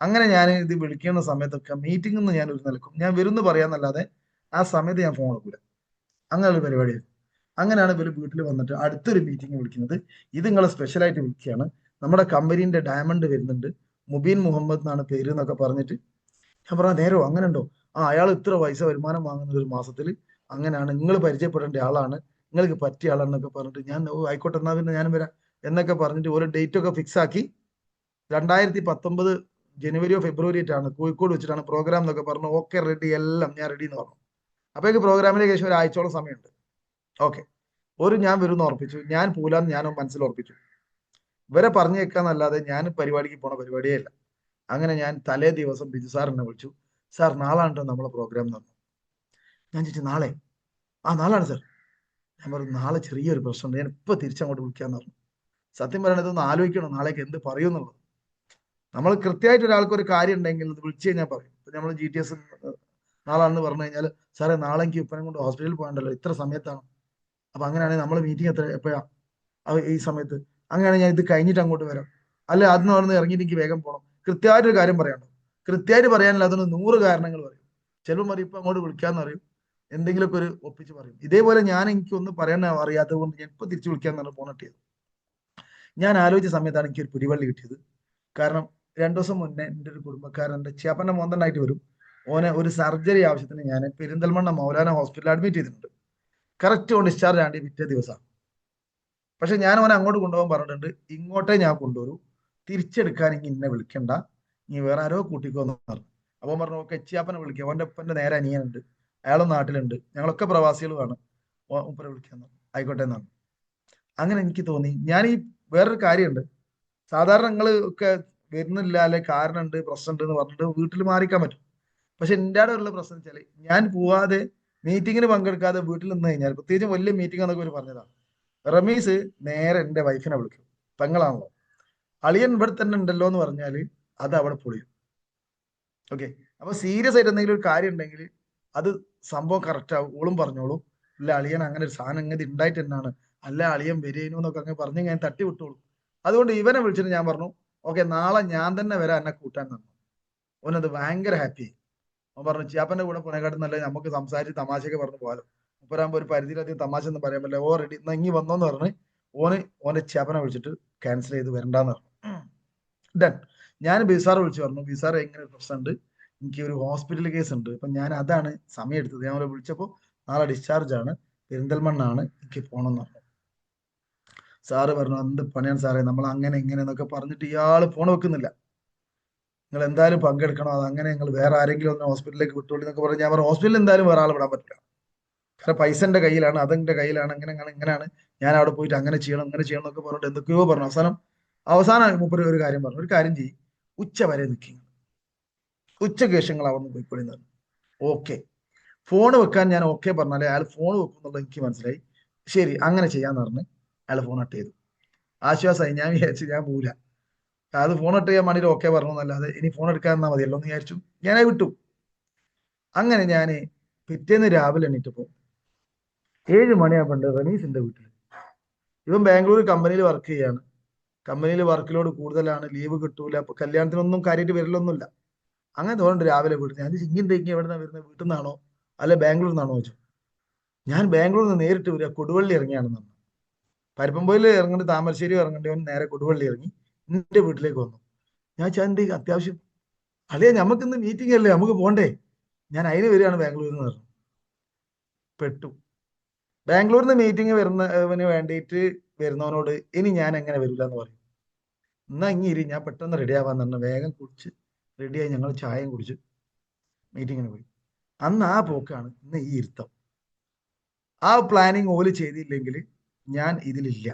അങ്ങനെ ഞാൻ ഇത് വിളിക്കുന്ന സമയത്തൊക്കെ മീറ്റിംഗിൽ നിന്ന് ഞാൻ ഒരു നിൽക്കും. ഞാൻ വരുമെന്ന് പറയാന്നല്ലാതെ ആ സമയത്ത് ഞാൻ ഫോൺ എടുക്കൂല. അങ്ങനെ ഒരു പരിപാടിയാണ്. അങ്ങനെയാണ് ഇവര് വീട്ടിൽ വന്നിട്ട് അടുത്തൊരു മീറ്റിംഗ് വിളിക്കുന്നത്. ഇത് നിങ്ങളെ സ്പെഷ്യലായിട്ട് വിളിക്കുകയാണ്. നമ്മുടെ കമ്പനീന്റെ ഡയമണ്ട് വരുന്നുണ്ട്, മുബീൻ മുഹമ്മദ് എന്നാണ് പേര് എന്നൊക്കെ പറഞ്ഞിട്ട്. ഞാൻ പറഞ്ഞ നേരോ അങ്ങനെ ഉണ്ടോ? ആ, അയാൾ ഇത്ര പൈസ വരുമാനം വാങ്ങുന്നത് ഒരു മാസത്തിൽ, അങ്ങനെയാണ്, നിങ്ങൾ പരിചയപ്പെടേണ്ട ആളാണ്, നിങ്ങൾക്ക് പറ്റിയ ആളാണെന്നൊക്കെ പറഞ്ഞിട്ട് ഞാൻ ആയിക്കോട്ടെ എന്നാ പിന്നെ ഞാനും വരാം എന്നൊക്കെ പറഞ്ഞിട്ട് ഒരു ഡേറ്റ് ഒക്കെ ഫിക്സ് ആക്കി. 2019 ജനുവരിയോ ഫെബ്രുവരി ആയിട്ടാണ് കോഴിക്കോട് വെച്ചിട്ടാണ് പ്രോഗ്രാം എന്നൊക്കെ പറഞ്ഞു. ഓക്കെ റെഡി, എല്ലാം ഞാൻ റെഡി എന്ന് പറഞ്ഞു. അപ്പോഴേക്ക് പ്രോഗ്രാമിലേക്ക് ശേഷം ഒരാഴ്ചയോളം സമയമുണ്ട്. ഓക്കെ, ഞാൻ വരുമെന്ന് ഉറപ്പിച്ചു. ഞാൻ പോലാന്ന് ഞാനും മനസ്സിൽ ഉറപ്പിച്ചു. ഇവരെ പറഞ്ഞേക്കാന്നല്ലാതെ ഞാൻ പരിപാടിക്ക് പോണ പരിപാടിയേ ഇല്ല. അങ്ങനെ ഞാൻ തലേ ദിവസം ബിജു സാർ എന്നെ വിളിച്ചു. സാർ നാളാണ് നമ്മളെ പ്രോഗ്രാം എന്ന് പറഞ്ഞു. ഞാൻ ചോദിച്ചു നാളെ? ആ നാളാണ് സാർ. ഞാൻ പറഞ്ഞു നാളെ ചെറിയൊരു പ്രശ്നമുണ്ട്, ഞാൻ ഇപ്പൊ തിരിച്ചങ്ങോട്ട് വിളിക്കാന്ന് പറഞ്ഞു. സത്യം പറയണത് ഇതൊന്ന് ആലോചിക്കണം, നാളേക്ക് എന്ത് പറയുമെന്നുള്ളത്. നമ്മൾ കൃത്യമായിട്ട് ഒരാൾക്ക് ഒരു കാര്യം ഉണ്ടെങ്കിൽ അത് വിളിച്ചു കഴിഞ്ഞാൽ പറയും. ഇപ്പൊ നമ്മൾ GTS നാളാണെന്ന് പറഞ്ഞു കഴിഞ്ഞാൽ, സാറേ നാളെ എനിക്ക് ഉപ്പനെ കൊണ്ട് ഹോസ്പിറ്റലിൽ പോകണ്ടല്ലോ, ഇത്ര സമയത്താണ്. അപ്പൊ അങ്ങനെയാണെങ്കിൽ നമ്മൾ മീറ്റിംഗ് എപ്പോഴാ? ഈ സമയത്ത്. അങ്ങനെയാണെങ്കിൽ ഞാൻ ഇത് കഴിഞ്ഞിട്ട് അങ്ങോട്ട് വരാം. അല്ല അതിന് അവിടെ നിന്ന് ഇറങ്ങിയിട്ട് എനിക്ക് വേഗം പോകണം. കൃത്യമായിട്ടൊരു കാര്യം പറയാനുണ്ടോ? കൃത്യമായിട്ട് പറയാനില്ല, അതിന് 100 കാരണങ്ങൾ പറയും. ചിലപ്പോൾ പറയും ഇപ്പൊ അങ്ങോട്ട് വിളിക്കാന്ന് പറയും, എന്തെങ്കിലുമൊക്കെ ഒരു ഒപ്പിച്ച് പറയും. ഇതേപോലെ ഞാൻ എനിക്കൊന്നും പറയാൻ അറിയാത്തത് കൊണ്ട് ഞാൻ ഇപ്പൊ തിരിച്ചു വിളിക്കാന്ന് പറഞ്ഞ് ഫോൺ ഇട്ടത്. ഞാൻ ആലോചിച്ച സമയത്താണ് എനിക്ക് ഒരു പിടിവള്ളി കിട്ടിയത്. കാരണം 2 ദിവസം മുന്നേ എൻ്റെ ഒരു കുടുംബക്കാരൻ, എൻ്റെ ചേപ്പന്റെ മോന്തനായിട്ട് വരും, ഓനെ ഒരു സർജറി ആവശ്യത്തിന് ഞാൻ പെരിന്തൽമണ്ണ മൗലാന ഹോസ്പിറ്റലിൽ അഡ്മിറ്റ് ചെയ്തിട്ടുണ്ട്. കറക്റ്റ് ഓൺ ഡിസ്ചാർജ് ആണ്ടി പിറ്റേ ദിവസം. പക്ഷെ ഞാൻ ഓനെ അങ്ങോട്ട് കൊണ്ടുപോകാൻ പറഞ്ഞിട്ടുണ്ട്, ഇങ്ങോട്ടേ ഞാൻ കൊണ്ടുവരൂ, തിരിച്ചെടുക്കാൻ ഇനി ഇന്നെ വിളിക്കണ്ട, നീ വേറെ ആരോ കൂട്ടിക്കോന്ന് പറഞ്ഞു. അപ്പൊ പറഞ്ഞു ഓക്കെ ചിയാപ്പനെ വിളിക്കാം, ഓന്റെ ഒപ്പന്റെ നേരെ അനിയനുണ്ട്, അയാളും നാട്ടിലുണ്ട്, ഞങ്ങളൊക്കെ പ്രവാസികളുമാണ്, ഉപ്പനെ വിളിക്കാന്ന്. ആയിക്കോട്ടെ എന്നാണ്. അങ്ങനെ എനിക്ക് തോന്നി. ഞാൻ ഈ വേറൊരു കാര്യമുണ്ട്, സാധാരണ നിങ്ങൾ ഒക്കെ വരുന്നില്ല അല്ലെ കാരണമുണ്ട് പ്രശ്നമുണ്ട് എന്ന് പറഞ്ഞിട്ട് വീട്ടിൽ മാറിക്കാൻ പറ്റും. പക്ഷെ എൻ്റെ അവിടെ ഉള്ള പ്രശ്നം വെച്ചാല് ഞാൻ പോവാതെ മീറ്റിങ്ങിന് പങ്കെടുക്കാതെ വീട്ടിൽ നിന്ന് കഴിഞ്ഞാൽ, പ്രത്യേകിച്ചും വലിയ മീറ്റിംഗ് എന്നൊക്കെ ഒരു പറഞ്ഞതാണ്, റമീസ് നേരെ എൻ്റെ വൈഫിനെ വിളിക്കും. പെങ്ങളാണല്ലോ, അളിയൻ ഇവിടെ തന്നെ ഉണ്ടല്ലോ എന്ന് പറഞ്ഞാല് അത് അവിടെ പൊളിയും. ഓക്കെ, അപ്പൊ സീരിയസ് ആയിട്ട് എന്തെങ്കിലും ഒരു കാര്യം ഉണ്ടെങ്കിൽ അത് സംഭവം കറക്റ്റ് ആവും. ഓളും പറഞ്ഞോളൂ, ഇല്ല അളിയൻ അങ്ങനെ ഒരു സാധനം ഇങ്ങനെ ഉണ്ടായിട്ട് തന്നെയാണ്, അല്ല അളിയൻ വരേനു എന്നൊക്കെ അങ്ങനെ പറഞ്ഞ് ഞാൻ തട്ടി വിട്ടോളൂ. അതുകൊണ്ട് ഇവനെ വിളിച്ചിട്ട് ഞാൻ പറഞ്ഞു ഓക്കെ നാളെ ഞാൻ തന്നെ വരാം എന്നെ കൂട്ടാൻ തന്നു. ഓനത് ഭയങ്കര ഹാപ്പി. അവൻ പറഞ്ഞു ചിയാപ്പന്റെ കൂടെ പോണേക്കാട്ടും നല്ല നമുക്ക് സംസാരിച്ച് തമാശയൊക്കെ പറഞ്ഞു പോകാലോ, മുപ്പരാകുമ്പോ ഒരു പരിധിയിലധികം തമാശ ഒന്നും പറയാൻ പറ്റില്ല. ഓ റെഡി എന്നാ ഇങ്ങി വന്നോന്ന് പറഞ്ഞ് ഓന്റെ ചിയാപ്പനെ വിളിച്ചിട്ട് ക്യാൻസൽ ചെയ്ത് വരണ്ടാന്ന് പറഞ്ഞു. ഡൺ. ഞാൻ ബിസാറെ വിളിച്ചു പറഞ്ഞു, ബിസാറെ എങ്ങനെ ഒരു പ്രശ്നമുണ്ട്, എനിക്ക് ഒരു ഹോസ്പിറ്റൽ കേസ് ഉണ്ട്, അപ്പൊ ഞാൻ അതാണ് സമയം എടുത്തത്. ഞാൻ അവരെ വിളിച്ചപ്പോൾ നാളെ ഡിസ്ചാർജ് ആണ്, പെരിന്തൽമണ്ണാണ്, എനിക്ക് പോകണമെന്ന് പറഞ്ഞു. സാറ് പറഞ്ഞു എന്ത് പണിയാണ് സാറേ, നമ്മൾ അങ്ങനെ ഇങ്ങനെ എന്നൊക്കെ പറഞ്ഞിട്ട് ഇയാള് ഫോൺ വെക്കുന്നില്ല. നിങ്ങൾ എന്തായാലും പങ്കെടുക്കണം, അത് അങ്ങനെ നിങ്ങൾ വേറെ ആരെങ്കിലും ഒന്ന് ഹോസ്പിറ്റലിലേക്ക് വിട്ടോളി എന്നൊക്കെ പറഞ്ഞു. ഞാൻ പറഞ്ഞു ഹോസ്പിറ്റലിൽ എന്തായാലും വേറെ ആൾ വിടാൻ പറ്റില്ല, കാരണം പൈസ എന്റെ കയ്യിലാണ്, അതെന്റെ കയ്യിലാണ്, അങ്ങനെയാണ്, ഞാൻ അവിടെ പോയിട്ട് അങ്ങനെ ചെയ്യണം ഇങ്ങനെ ചെയ്യണം എന്നൊക്കെ പറഞ്ഞിട്ട് എന്തൊക്കെയോ പറഞ്ഞു. അവസാനം മുപ്പര് ഒരു കാര്യം പറഞ്ഞു, ഒരു കാര്യം ചെയ്യും, ഉച്ച വരെ നിൽക്കുക, ഉച്ചയ്ക്ക് ശേഷം നിങ്ങൾ അവിടെ നിന്ന് പോയിക്കൊള്ളി എന്ന് പറഞ്ഞു. ഓക്കെ, ഫോൺ വെക്കാൻ ഞാൻ ഓക്കെ പറഞ്ഞാലേ അയാൾ ഫോൺ വെക്കും എന്നുള്ളത് എനിക്ക് മനസ്സിലായി. ശരി അങ്ങനെ ചെയ്യാന്ന് പറഞ്ഞ് അയാൾ ഫോൺ കട്ട് ചെയ്തു. ആശ്വാസമായി. ഞാൻ വിചാരിച്ചു ഞാൻ പോവില്ല, അത് ഫോൺ കട്ട് ചെയ്യാൻ വേണ്ടിയിട്ട് ഓക്കെ പറഞ്ഞു എന്നല്ലാതെ ഇനി ഫോൺ എടുക്കാൻ തന്നാൽ മതിയല്ലോ എന്ന് വിചാരിച്ചു, ഞാനേ വിട്ടു. അങ്ങനെ ഞാൻ പിറ്റേന്ന് രാവിലെ എണീറ്റപ്പോ 7 മണിയാകുമ്പോൾ റമീസിന്റെ വീട്ടിൽ. ഇവൻ ബാംഗ്ലൂർ കമ്പനിയിൽ വർക്ക് ചെയ്യാണ്, കമ്പനിയിൽ വർക്കിലോട് കൂടുതലാണ്, ലീവ് കിട്ടൂല, അപ്പൊ കല്യാണത്തിനൊന്നും കാര്യമായിട്ട് വരലൊന്നുമില്ല. അങ്ങനെ തോന്നുന്നുണ്ട് രാവിലെ വീട്ടിൽ. ഞാൻ ഇങ്ങനെ എവിടെ നിന്നാണ് വരുന്നത്, വീട്ടിൽ നിന്നാണോ അല്ലെ ബാംഗ്ലൂരിൽ നിന്നാണോ ചോദിച്ചു. ഞാൻ ബാംഗ്ലൂരിൽ നിന്ന് നേരിട്ട് വരിക, കൊടുവള്ളി ഇറങ്ങിയാണെന്ന് പറഞ്ഞു. പരപ്പമ്പോയിൽ ഇറങ്ങേണ്ടി താമരശ്ശേരി ഇറങ്ങേണ്ടി, അവൻ നേരെ കൊടുവള്ളി ഇറങ്ങി എന്റെ വീട്ടിലേക്ക് വന്നു. ഞാൻ ചന്തി അത്യാവശ്യം അല്ലേ, നമുക്ക് ഇന്ന് മീറ്റിംഗ് അല്ലേ, നമുക്ക് പോണ്ടേ, ഞാൻ അതിന് വരികയാണ് ബാംഗ്ലൂരിൽ നിന്ന് പറഞ്ഞു. പെട്ടു. ബാംഗ്ലൂരിൽ നിന്ന് മീറ്റിംഗ് വരുന്നവന് വേണ്ടിയിട്ട് വരുന്നവനോട് ഇനി ഞാൻ എങ്ങനെ വരില്ല എന്ന് പറയും. എന്നാ ഇനി ഇരി, ഞാൻ പെട്ടെന്ന് റെഡി ആവാന്ന് പറഞ്ഞു വേഗം കുടിച്ച് റെഡിയായി ഞങ്ങൾ ചായയും കുടിച്ച് മീറ്റിങ്ങിന് പോയി. അന്ന് ആ പോക്കാണ്, ഇന്ന് ഈ ഇരുത്തം. ആ പ്ലാനിങ് ഓല് ചെയ്തില്ലെങ്കിൽ ഞാൻ ഇതിലില്ല.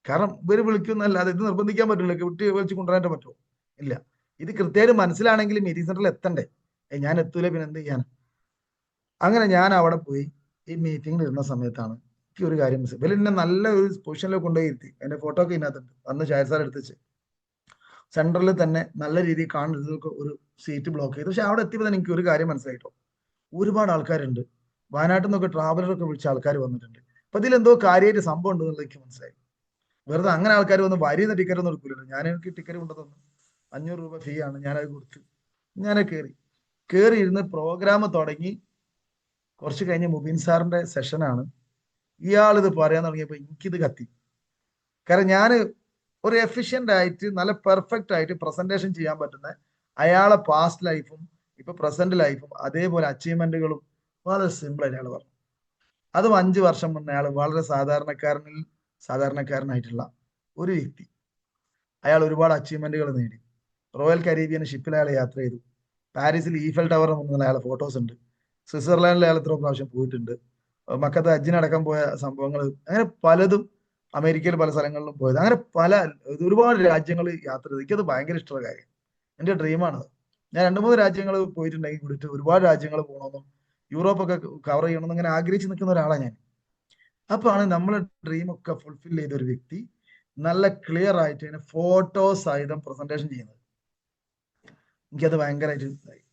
കാരണം ഇവര് വിളിക്കുന്നല്ലാതെ ഇത് നിർബന്ധിക്കാൻ പറ്റില്ല, കുട്ടി വിളിച്ച് കൊണ്ടുവരാൻ പറ്റുമോ? ഇല്ല. ഇത് കൃത്യമായിട്ട് മനസ്സിലാണെങ്കിൽ മീറ്റിംഗ് സെന്ററിൽ എത്തണ്ടേ. ഞാൻ എത്തൂല, പിന്നെ എന്ത് ചെയ്യാൻ? അങ്ങനെ ഞാൻ അവിടെ പോയി ഈ മീറ്റിംഗിൽ ഇരുന്ന സമയത്താണ് എനിക്ക് ഒരു കാര്യം മനസ്സിലായി. ഇവര് എന്നെ നല്ല ഒരു പൊസിഷനിലേക്ക് കൊണ്ടുപോയി ഇരുത്തി. എന്റെ ഫോട്ടോ ഒക്കെ ഇതിനകത്തുണ്ട്. അന്ന് ഷായർ സാർ എടുത്തിച്ച് സെൻട്രലിൽ തന്നെ നല്ല രീതിയിൽ കാണുന്നതൊക്കെ ഒരു സീറ്റ് ബ്ലോക്ക് ചെയ്തു. പക്ഷെ അവിടെ എത്തിയപ്പോൾ തന്നെ എനിക്ക് ഒരു കാര്യം മനസ്സിലായിട്ടോ, ഒരുപാട് ആൾക്കാരുണ്ട്. വയനാട്ടിൽ നിന്നൊക്കെ ട്രാവലറൊക്കെ വിളിച്ച ആൾക്കാർ വന്നിട്ടുണ്ട്. അപ്പൊ ഇതിലെന്തോ കാര്യമായിട്ട് സംഭവം ഉണ്ടെന്നുള്ളത് എനിക്ക് മനസ്സിലായി. വെറുതെ അങ്ങനെ ആൾക്കാർ വന്ന് വരിയുന്ന ടിക്കറ്റ് ഒന്നും എടുക്കില്ലല്ലോ. ഞാൻ എനിക്ക് ടിക്കറ്റ് കൊണ്ടു തന്നു. 500 രൂപ ഫീ ആണ്. ഞാനത് കൊടുത്തു. ഞാൻ കയറി ഇരുന്ന് പ്രോഗ്രാം തുടങ്ങി. കുറച്ച് കഴിഞ്ഞ് മുബീൻ സാറിന്റെ സെഷനാണ്. ഇയാൾ ഇത് പറയാൻ തുടങ്ങിയപ്പോൾ എനിക്കിത് കത്തി. കാരണം ഞാൻ ഒരു എഫിഷ്യന്റ് ആയിട്ട് നല്ല പെർഫെക്റ്റ് ആയിട്ട് പ്രസന്റേഷൻ ചെയ്യാൻ പറ്റുന്ന അയാളെ പാസ്റ്റ് ലൈഫും ഇപ്പൊ പ്രസന്റ് ലൈഫും അതേപോലെ അച്ചീവ്മെന്റുകളും വളരെ സിമ്പിൾ ആയിട്ട് അയാൾ പറഞ്ഞു. അതും 5 വർഷം മുന്നേ അയാൾ വളരെ സാധാരണക്കാരനായിട്ടുള്ള ഒരു വ്യക്തി. അയാൾ ഒരുപാട് അച്ചീവ്മെന്റുകൾ നേടി. റോയൽ കരീബിയൻ ഷിപ്പിൽ അയാൾ യാത്ര ചെയ്തു. പാരീസിൽ ഈഫൽ ടവർ മുന്നിൽ അയാളെ ഫോട്ടോസ് ഉണ്ട്. സ്വിറ്റ്സർലാൻഡിൽ അയാൾ എത്ര പ്രാവശ്യം പോയിട്ടുണ്ട്. മക്കത്ത് ഹജ്ജിനടക്കം പോയ സംഭവങ്ങൾ, അങ്ങനെ പലതും. അമേരിക്കയിൽ പല സ്ഥലങ്ങളിലും പോയത്, അങ്ങനെ ഒരുപാട് രാജ്യങ്ങൾ യാത്ര ചെയ്തു. എനിക്കത് ഭയങ്കര ഇഷ്ടമുള്ള കാര്യം, എന്റെ ഡ്രീമാണത്. ഞാൻ 2-3 രാജ്യങ്ങൾ പോയിട്ടുണ്ടെങ്കിൽ കൂടിയിട്ട് ഒരുപാട് രാജ്യങ്ങൾ പോകണമെന്നും യൂറോപ്പൊക്കെ കവർ ചെയ്യണമെന്നും അങ്ങനെ ആഗ്രഹിച്ച് നിൽക്കുന്ന ഒരാളാണ് ഞാൻ. അപ്പോഴാണ് നമ്മളെ ഡ്രീമൊക്കെ ഫുൾഫിൽ ചെയ്ത ഒരു വ്യക്തി നല്ല ക്ലിയർ ആയിട്ട് അതിനെ ഫോട്ടോ സഹിതം പ്രസന്റേഷൻ ചെയ്യുന്നത്. എനിക്കത് ഭയങ്കരമായിട്ട് ഇതായി.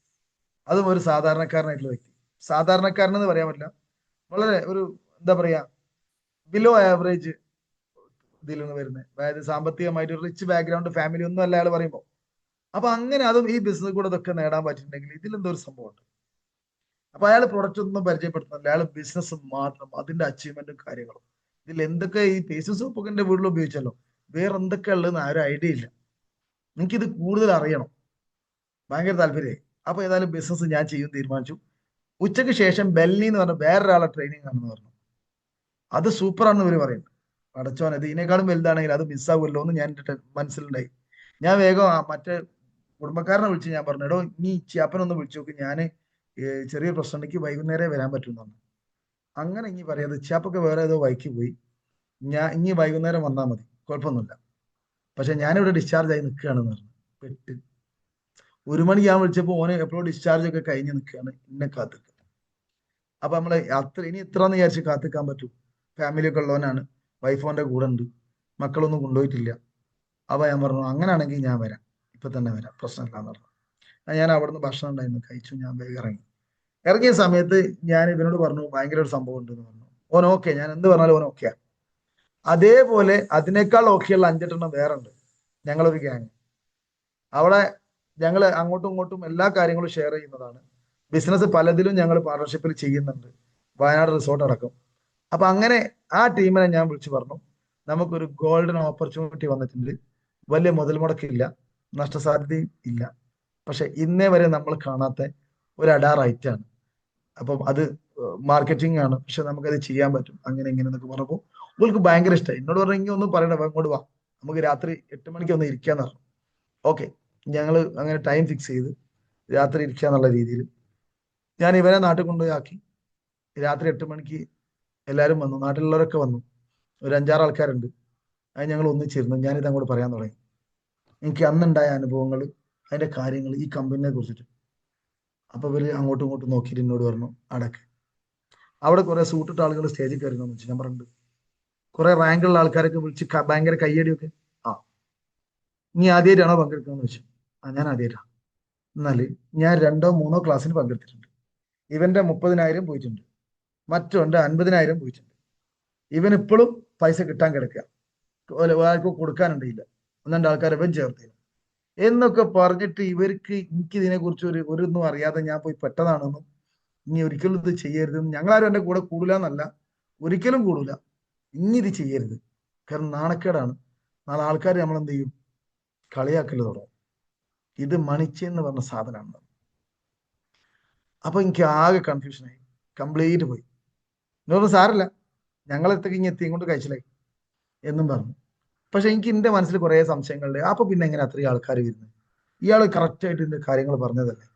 അതും ഒരു സാധാരണക്കാരനായിട്ടുള്ള വ്യക്തി. സാധാരണക്കാരനെന്ന് പറയാൻ പറ്റില്ല, വളരെ ഒരു എന്താ പറയാ ബിലോ ആവറേജ് ഇതിൽ നിന്ന് വരുന്നത്. അതായത് സാമ്പത്തികമായിട്ട് ഒരു റിച്ച് ബാക്ക്ഗ്രൗണ്ട് ഫാമിലി ഒന്നും അല്ല അയാൾ പറയുമ്പോൾ. അപ്പൊ അങ്ങനെ അതും ഈ ബിസിനസ് കൂടെ ഇതൊക്കെ നേടാൻ പറ്റിയിട്ടുണ്ടെങ്കിൽ ഇതിലെന്തോ ഒരു സംഭവമുണ്ട്. അപ്പൊ അയാൾ പ്രൊഡക്റ്റ് ഒന്നും പരിചയപ്പെടുത്തുന്നില്ല, അയാൾ ബിസിനസ് മാത്രം, അതിന്റെ അച്ചീവ്മെന്റും കാര്യങ്ങളും. ഇതിൽ എന്തൊക്കെ ഈ പേസ് സോപ്പൊക്കെ എന്റെ വീട്ടിൽ ഉപയോഗിച്ചല്ലോ, വേറെ എന്തൊക്കെ ഉള്ളതെന്ന് ആ ഒരു ഐഡിയ ഇല്ല. എനിക്കിത് കൂടുതൽ അറിയണം, ഭയങ്കര താല്പര്യമായി. അപ്പൊ ഏതായാലും ബിസിനസ് ഞാൻ ചെയ്യും തീരുമാനിച്ചു. ഉച്ചയ്ക്ക് ശേഷം ബെല്ലി എന്ന് പറഞ്ഞ വേറൊരാളെ ട്രെയിനിങ് ആണെന്ന് പറഞ്ഞു. അത് സൂപ്പറാണെന്ന് ഇവര് പറയുന്നു. അടച്ചോൻ, ഇത് ഇതിനേക്കാളും വലുതാണെങ്കിൽ അത് മിസ്സാവുമല്ലോ എന്ന് ഞാൻ എന്റെ മനസ്സിലുണ്ടായി. ഞാൻ വേഗം മറ്റേ കുടുംബക്കാരനെ വിളിച്ച് ഞാൻ പറഞ്ഞു, എടോ നീ ചിയാപ്പനൊന്ന് വിളിച്ചു നോക്ക്, ഞാൻ ചെറിയ പ്രശ്നം എനിക്ക് വൈകുന്നേരം വരാൻ പറ്റുമെന്ന് പറഞ്ഞു. അങ്ങനെ ഇനി പറയാതെ ചിയാപ്പൊക്കെ വേറെ ഏതോ വഴിക്ക് പോയി. ഞാൻ ഇനി വൈകുന്നേരം വന്നാൽ മതി, കുഴപ്പമൊന്നുമില്ല. പക്ഷെ ഞാനിവിടെ ഡിസ്ചാർജ് ആയി നിൽക്കുകയാണെന്ന് പറഞ്ഞു. പെട്ട് 1 മണിക്ക് ഞാൻ വിളിച്ചപ്പോൾ ഓനെ എപ്പോഴും ഡിസ്ചാർജ് ഒക്കെ കഴിഞ്ഞ് നിൽക്കുകയാണ്, ഇന്നെ കാത്തിക്കുക. അപ്പൊ നമ്മളെ ഇനി എത്ര എന്ന് വിചാരിച്ച് കാത്തിക്കാൻ പറ്റൂ? ഫാമിലി ഒക്കെ ഉള്ളവനാണ്, വൈഫ് ഓന്റെ കൂടെ ഉണ്ട്, മക്കളൊന്നും കൊണ്ടുപോയിട്ടില്ല. അപ്പൊ ഞാൻ പറഞ്ഞു അങ്ങനെയാണെങ്കിൽ ഞാൻ വരാം, ഇപ്പൊ തന്നെ വരാം, പ്രശ്നമില്ലാന്ന് പറഞ്ഞു. ഞാൻ അവിടുന്ന് ഭക്ഷണം ഉണ്ടായിരുന്നു, കഴിച്ചു. ഞാൻ വേഗം ഇറങ്ങിയ സമയത്ത് ഞാൻ ഇവനോട് പറഞ്ഞു ഭയങ്കര ഒരു സംഭവം ഉണ്ടെന്ന് പറഞ്ഞു. ഓൻ ഓക്കെ, ഞാൻ എന്ത് പറഞ്ഞാലും ഓൻ ഓക്കെയാ. അതേപോലെ അതിനേക്കാൾ ഓക്കെയുള്ള 5-8 വേറെ ഉണ്ട്. ഞങ്ങളൊരു ഗ്യാങ്. അവിടെ ഞങ്ങൾ അങ്ങോട്ടും ഇങ്ങോട്ടും എല്ലാ കാര്യങ്ങളും ഷെയർ ചെയ്യുന്നതാണ്. ബിസിനസ് പലതിലും ഞങ്ങൾ പാർട്ണർഷിപ്പിൽ ചെയ്യുന്നുണ്ട്, വയനാട് റിസോർട്ട് അടക്കം. അപ്പൊ അങ്ങനെ ആ ടീമിനെ ഞാൻ വിളിച്ചു പറഞ്ഞു, നമുക്കൊരു ഗോൾഡൻ ഓപ്പർച്യൂണിറ്റി വന്നിട്ടുണ്ട്. വലിയ മുതൽ മുടക്കില്ല, നഷ്ടസാധ്യതയും ഇല്ല. പക്ഷെ ഇന്നേ വരെ നമ്മൾ കാണാത്ത ഒരു അഡാർ ഐറ്റാണ്. അപ്പം അത് മാർക്കറ്റിംഗ് ആണ്, പക്ഷെ നമുക്കത് ചെയ്യാൻ പറ്റും, അങ്ങനെ ഇങ്ങനെ എന്നൊക്കെ പറഞ്ഞപ്പോൾ അവൾക്ക് ഭയങ്കര ഇഷ്ടമായി. എന്നോട് പറഞ്ഞു ഇങ്ങനെ ഒന്നും പറയണ്ട, അങ്ങോട്ട് വാ, നമുക്ക് രാത്രി 8 മണിക്ക് ഒന്ന് ഇരിക്കാന്ന് പറഞ്ഞു. ഓക്കെ, ഞങ്ങൾ അങ്ങനെ ടൈം ഫിക്സ് ചെയ്ത് രാത്രി ഇരിക്കുക എന്നുള്ള രീതിയിൽ ഞാൻ ഇവരെ നാട്ടിൽ കൊണ്ടുപോയി ആക്കി. രാത്രി 8 മണിക്ക് എല്ലാവരും വന്നു, നാട്ടിലുള്ളവരൊക്കെ വന്നു. ഒരു 5-6 ആൾക്കാരുണ്ട്. അത് ഞങ്ങൾ ഒന്നിച്ചിരുന്നു. ഞാനിത് അങ്ങോട്ട് പറയാൻ തുടങ്ങി. എനിക്ക് അന്നുണ്ടായ അനുഭവങ്ങൾ, അതിന്റെ കാര്യങ്ങൾ, ഈ കമ്പനിയെ കുറിച്ചിട്ട്. അപ്പൊ ഇവര് അങ്ങോട്ടും ഇങ്ങോട്ടും നോക്കിയിട്ട് എന്നോട് പറഞ്ഞു അടക്ക്. അവിടെ കുറെ സൂട്ടിട്ട ആളുകൾ സ്റ്റേജിൽ കയറുന്നു വെച്ചു. ഞാൻ പറഞ്ഞു കുറെ റാങ്കുള്ള ആൾക്കാരൊക്കെ വിളിച്ച് ഭയങ്കര കയ്യടിയൊക്കെ. ആ, നീ ആദ്യമായിട്ടാണോ പങ്കെടുക്കുന്നത് വെച്ചു. ആ, ഞാൻ ആദ്യമായിട്ടാണ്. എന്നാല് ഞാൻ 2-3 ക്ലാസ്സിന് പങ്കെടുത്തിട്ടുണ്ട്. ഇവന്റെ 30,000 പോയിട്ടുണ്ട്, മറ്റോന്റെ 50,000 പോയിട്ടുണ്ട്. ഇവൻ ഇപ്പോഴും പൈസ കിട്ടാൻ കിടക്കുക, ആർക്കും കൊടുക്കാനുണ്ടായില്ല. 1-2 ആൾക്കാരെ ഇവൻ ചേർത്തില്ല എന്നൊക്കെ പറഞ്ഞിട്ട് ഇവർക്ക് എനിക്ക് ഇതിനെ കുറിച്ച് ഒന്നും അറിയാതെ ഞാൻ പോയി പെട്ടതാണെന്നും ഇനി ഒരിക്കലും ഇത് ചെയ്യരുതെന്നും. ഞങ്ങളാരും എന്റെ കൂടെ കൂടില്ല എന്നല്ല, ഒരിക്കലും കൂടില്ല. ഇനി ഇത് ചെയ്യരുത്, കാരണം നാണക്കേടാണ്. നാളെ ആൾക്കാർ നമ്മൾ എന്ത് ചെയ്യും? കളിയാക്കല് തുടങ്ങും. ഇത് മണിച്ചെന്ന് പറഞ്ഞ സാധനമാണ്. അപ്പൊ എനിക്ക് ആകെ കൺഫ്യൂഷനായി, കംപ്ലീറ്റ് പോയി. എന്നൊന്നും സാരല്ല, ഞങ്ങളെത്തേക്ക് ഇനി എത്തിയും കൊണ്ട് കഴിച്ചിലായി എന്നും പറഞ്ഞു. പക്ഷെ എനിക്ക് എന്റെ മനസ്സിൽ കുറെ സംശയങ്ങളുണ്ട്. അപ്പൊ പിന്നെ എങ്ങനെ അത്രയും ആൾക്കാർ വരുന്നത്? ഇയാൾ കറക്റ്റ് ആയിട്ട് ഇതിന്റെ കാര്യങ്ങൾ പറഞ്ഞതല്ലേ?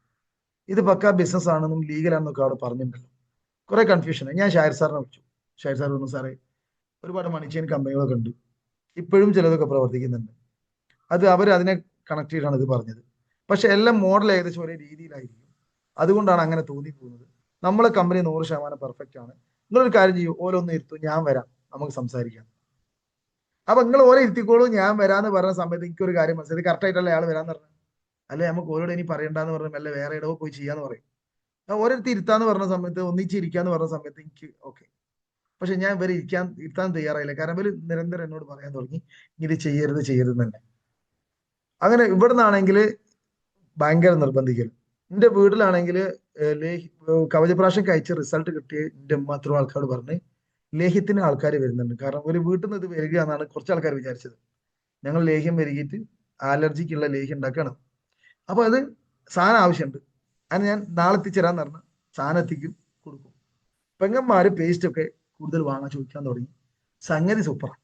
ഇത് പക്കാ ബിസിനസ് ആണെന്നും ലീഗലാണെന്നൊക്കെ അവിടെ പറഞ്ഞിട്ടുണ്ടല്ലോ. കുറെ കൺഫ്യൂഷൻ. ഞാൻ ഷായർ സാറിനെ വിളിച്ചു. ഷായർ സാർ പറഞ്ഞു, സാറേ ഒരുപാട് മണിച്ചെയിൻ കമ്പനികളൊക്കെ ഉണ്ട്, ഇപ്പോഴും ചിലതൊക്കെ പ്രവർത്തിക്കുന്നുണ്ട്. അത് അവർ അതിനെ കണക്ട് ചെയ്താണ് ഇത് പറഞ്ഞത്. പക്ഷെ എല്ലാം മോഡൽ ഏകദേശം ഒരേ രീതിയിലായിരിക്കും, അതുകൊണ്ടാണ് അങ്ങനെ തോന്നിപ്പോകുന്നത്. നമ്മളെ കമ്പനി 100% പെർഫെക്റ്റ് ആണ്. നിങ്ങളൊരു കാര്യം ചെയ്യൂ, ഓരോന്ന് ഇരുത്തു, ഞാൻ വരാം, നമുക്ക് സംസാരിക്കാം. അപ്പൊ നിങ്ങൾ ഓരോ ഇരുത്തിക്കോളൂ, ഞാൻ വരാന്ന് പറഞ്ഞ സമയത്ത് എനിക്കൊരു കാര്യം മനസ്സിലായി, കറക്റ്റ് ആയിട്ടല്ലേ അയാൾ വരാന്ന് പറഞ്ഞു. അല്ലെ നമുക്ക് ഓരോട് ഇനി പറയണ്ടെന്ന് പറഞ്ഞ അല്ലെ വേറെ ഇടവോ പോയി ചെയ്യാന്ന് പറയും. ഞാൻ ഓരോരുത്തർ ഇരുത്താന്ന് പറഞ്ഞ സമയത്ത്, ഒന്നിച്ചിരിക്കാന്ന് പറഞ്ഞ സമയത്ത് എനിക്ക് ഓക്കെ. പക്ഷെ ഞാൻ ഇവരെ ഇരുത്താൻ തയ്യാറായില്ല. കാരണം ഇവര് നിരന്തരം എന്നോട് പറയാൻ തുടങ്ങി, ഇത് ചെയ്യരുത് ചെയ്യരുത് തന്നെ. അങ്ങനെ ഇവിടുന്നാണെങ്കിൽ ഭയങ്കര നിർബന്ധിക്കൽ. എന്റെ വീട്ടിലാണെങ്കിൽ കവചപ്രാശം കഴിച്ച് റിസൾട്ട് കിട്ടിയ എന്റെ ഉമ്മ അത്ര ആൾക്കാരോട് പറഞ്ഞ് ലേഹ്യത്തിന് ആൾക്കാർ വരുന്നുണ്ട്. കാരണം ഒരു വീട്ടിൽ നിന്ന് ഇത് വരിക എന്നാണ് കുറച്ച് ആൾക്കാർ വിചാരിച്ചത്. ഞങ്ങൾ ലേഹ്യം വരികിട്ട് അലർജിക്കുള്ള ലേഹ്യം ഉണ്ടാക്കുകയാണ്. അപ്പൊ അത് സാധനം ആവശ്യമുണ്ട്, അതിന് ഞാൻ നാളെ എത്തിച്ചേരാന്ന് പറഞ്ഞ സാധനം എത്തിക്കും, കൊടുക്കും. പെങ്ങന്മാര് പേസ്റ്റ് ഒക്കെ കൂടുതൽ വാങ്ങാൻ ചോദിക്കാൻ തുടങ്ങി. സംഗതി സൂപ്പറാണ്.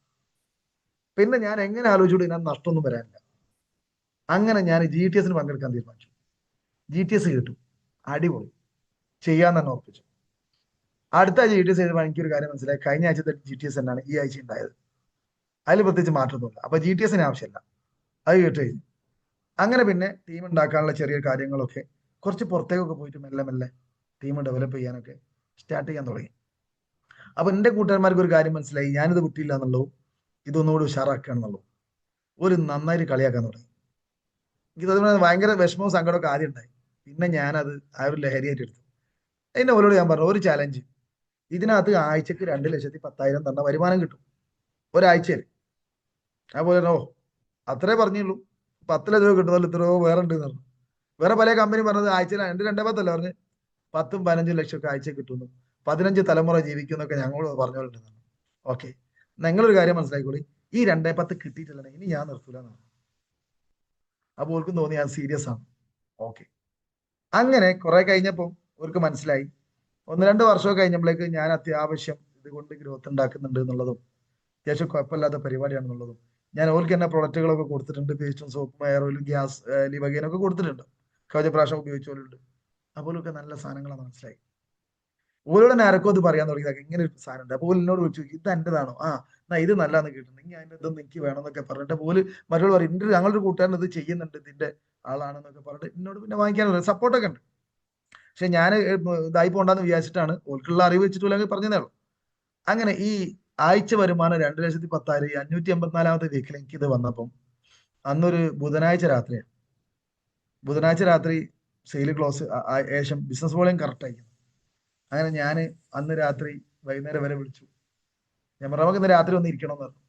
പിന്നെ ഞാൻ എങ്ങനെ ആലോചിച്ചോട് ഞാൻ നഷ്ടമൊന്നും വരാനില്ല. അങ്ങനെ ഞാൻ GTS പങ്കെടുക്കാൻ തീരുമാനിച്ചു. GTS കിട്ടും, അടിപൊളി, ചെയ്യാൻ തന്നെ ഉറപ്പിച്ചു. അടുത്ത GTS ചെയ്തപ്പോൾ എനിക്കൊരു കാര്യം മനസ്സിലായി, കഴിഞ്ഞ ആഴ്ചത്തെ GTS തന്നെയാണ് ഈ ആഴ്ച ഉണ്ടായത്. അതിൽ പ്രത്യേകിച്ച് മാറ്റമൊന്നുമില്ല. അപ്പൊ GTS ആവശ്യമില്ല, അത് കേട്ട് കഴിഞ്ഞു. അങ്ങനെ പിന്നെ ടീം ഉണ്ടാക്കാനുള്ള ചെറിയ കാര്യങ്ങളൊക്കെ കുറച്ച് പുറത്തേക്കൊക്കെ പോയിട്ട് മെല്ലെ മെല്ലെ ടീം ഡെവലപ്പ് ചെയ്യാനൊക്കെ സ്റ്റാർട്ട് ചെയ്യാൻ തുടങ്ങി. അപ്പൊ എന്റെ കൂട്ടുകാരന്മാർക്ക് ഒരു കാര്യം മനസ്സിലായി, ഞാനിത് വിട്ടില്ല എന്നുള്ളൂ, ഇതൊന്നുകൂടി ഉഷാറാക്കുകയാണെന്നുള്ളൂ. ഒരു നന്നായിട്ട് കളിയാക്കാൻ തുടങ്ങി. എനിക്ക് തോന്നുന്നത് ഭയങ്കര വിഷമവും സങ്കടമൊക്കെ ആദ്യം ഉണ്ടായി. പിന്നെ ഞാനത് ആ ഒരു ലഹരിയായിട്ട് എടുത്തു. അതിന്റെ ഓരോട് ഞാൻ പറഞ്ഞു, ഒരു ചാലഞ്ച്, ഇതിനകത്ത് ആഴ്ചക്ക് 2,10,000 തന്നെ വരുമാനം കിട്ടും ഒരാഴ്ചയിൽ. അതുപോലെ ഓ അത്രേ പറഞ്ഞുള്ളൂ, 10 ലക്ഷം രൂപ കിട്ടുന്നല്ലോ, ഇത്രയോ വേറെ ഉണ്ട് പറഞ്ഞു. വേറെ പല കമ്പനി പറഞ്ഞത് ആഴ്ചയിൽ 2,10,000 പറഞ്ഞ് 10-15 ലക്ഷം ഒക്കെ ആഴ്ച കിട്ടുന്നു, 15 തലമുറ ജീവിക്കുന്നൊക്കെ ഞങ്ങൾ പറഞ്ഞുകൊണ്ടിരുന്നു. ഓക്കെ, നിങ്ങളൊരു കാര്യം മനസ്സിലാക്കിക്കോളി, ഈ 2,10 കിട്ടിയിട്ടില്ല ഇനി ഞാൻ നിർത്തൂല എന്നാണ്. അപ്പൊ ഓർക്കും തോന്നി ഞാൻ സീരിയസ് ആണ്. ഓക്കെ, അങ്ങനെ കുറെ കഴിഞ്ഞപ്പോൾ അവർക്ക് മനസ്സിലായി. 1-2 വർഷമൊക്കെ കഴിഞ്ഞപ്പോഴേക്ക് ഞാൻ അത്യാവശ്യം ഇതുകൊണ്ട് ഗ്രോത്ത് ഉണ്ടാക്കുന്നുണ്ട് എന്നുള്ളതും അത്യാവശ്യം കുഴപ്പമില്ലാത്ത പരിപാടിയാണെന്നുള്ളതും ഞാൻ ഓർക്ക് തന്നെ പ്രൊഡക്റ്റുകളൊക്കെ കൊടുത്തിട്ടുണ്ട്. പേസ്റ്റും സോപ്പും എയർ ഓയിലും ഗ്യാസ് ലിവഗേനൊക്കെ കൊടുത്തിട്ടുണ്ട്, കവചപ്രാശം ഉപയോഗിച്ചോലുണ്ട്. അതുപോലൊക്കെ നല്ല സാധനങ്ങളാണ് മനസ്സിലായി. ഓരോടെ ആരൊക്കെ അത് പറയാൻ തുടങ്ങിയത്, ഇങ്ങനെ ഒരു സാധനം ഉണ്ട്. അപ്പോൾ എന്നോട് ചോദിച്ചു, ഇത് എന്റേതാണോ? ആ എന്നാ ഇത് നല്ലതെന്ന് കേട്ടിട്ടുണ്ടെങ്കിൽ അതിന്റെ ഇതൊന്നും എനിക്ക് വേണമെന്നൊക്കെ പറഞ്ഞിട്ട് പോലും മറ്റുള്ള പറയും, ഞങ്ങളുടെ കൂട്ടുകാരൻ ഇത് ചെയ്യുന്നുണ്ട്, ഇതിന്റെ ആളാണെന്നൊക്കെ പറഞ്ഞിട്ട് എന്നോട് പിന്നെ വാങ്ങിക്കാനുള്ള സപ്പോർട്ടൊക്കെ ഉണ്ട്. പക്ഷെ ഞാൻ ഇതായി പോണ്ടെന്ന് വിചാരിച്ചിട്ടാണ്, ഓർക്കുള്ള അറിവ് വെച്ചിട്ടില്ലെങ്കിൽ പറഞ്ഞതേ ഉള്ളൂ. അങ്ങനെ ഈ ആഴ്ച വരുമാനം 2,10,000 584-ാമത്തെ വീക്കിൽ എനിക്കിത് വന്നപ്പം അന്നൊരു ബുധനാഴ്ച രാത്രിയാണ്. ബുധനാഴ്ച രാത്രി സെയിൽ ക്ലോസ് ഏകദേശം ബിസിനസ് വോളിയം കറക്റ്റ് ആയിരിക്കും. അങ്ങനെ ഞാൻ അന്ന് രാത്രി വൈകുന്നേരം വരെ വിളിച്ചു. ഞാൻ പറഞ്ഞു, നമുക്ക് ഇന്ന് രാത്രി ഒന്ന് ഇരിക്കണം എന്ന് പറഞ്ഞു.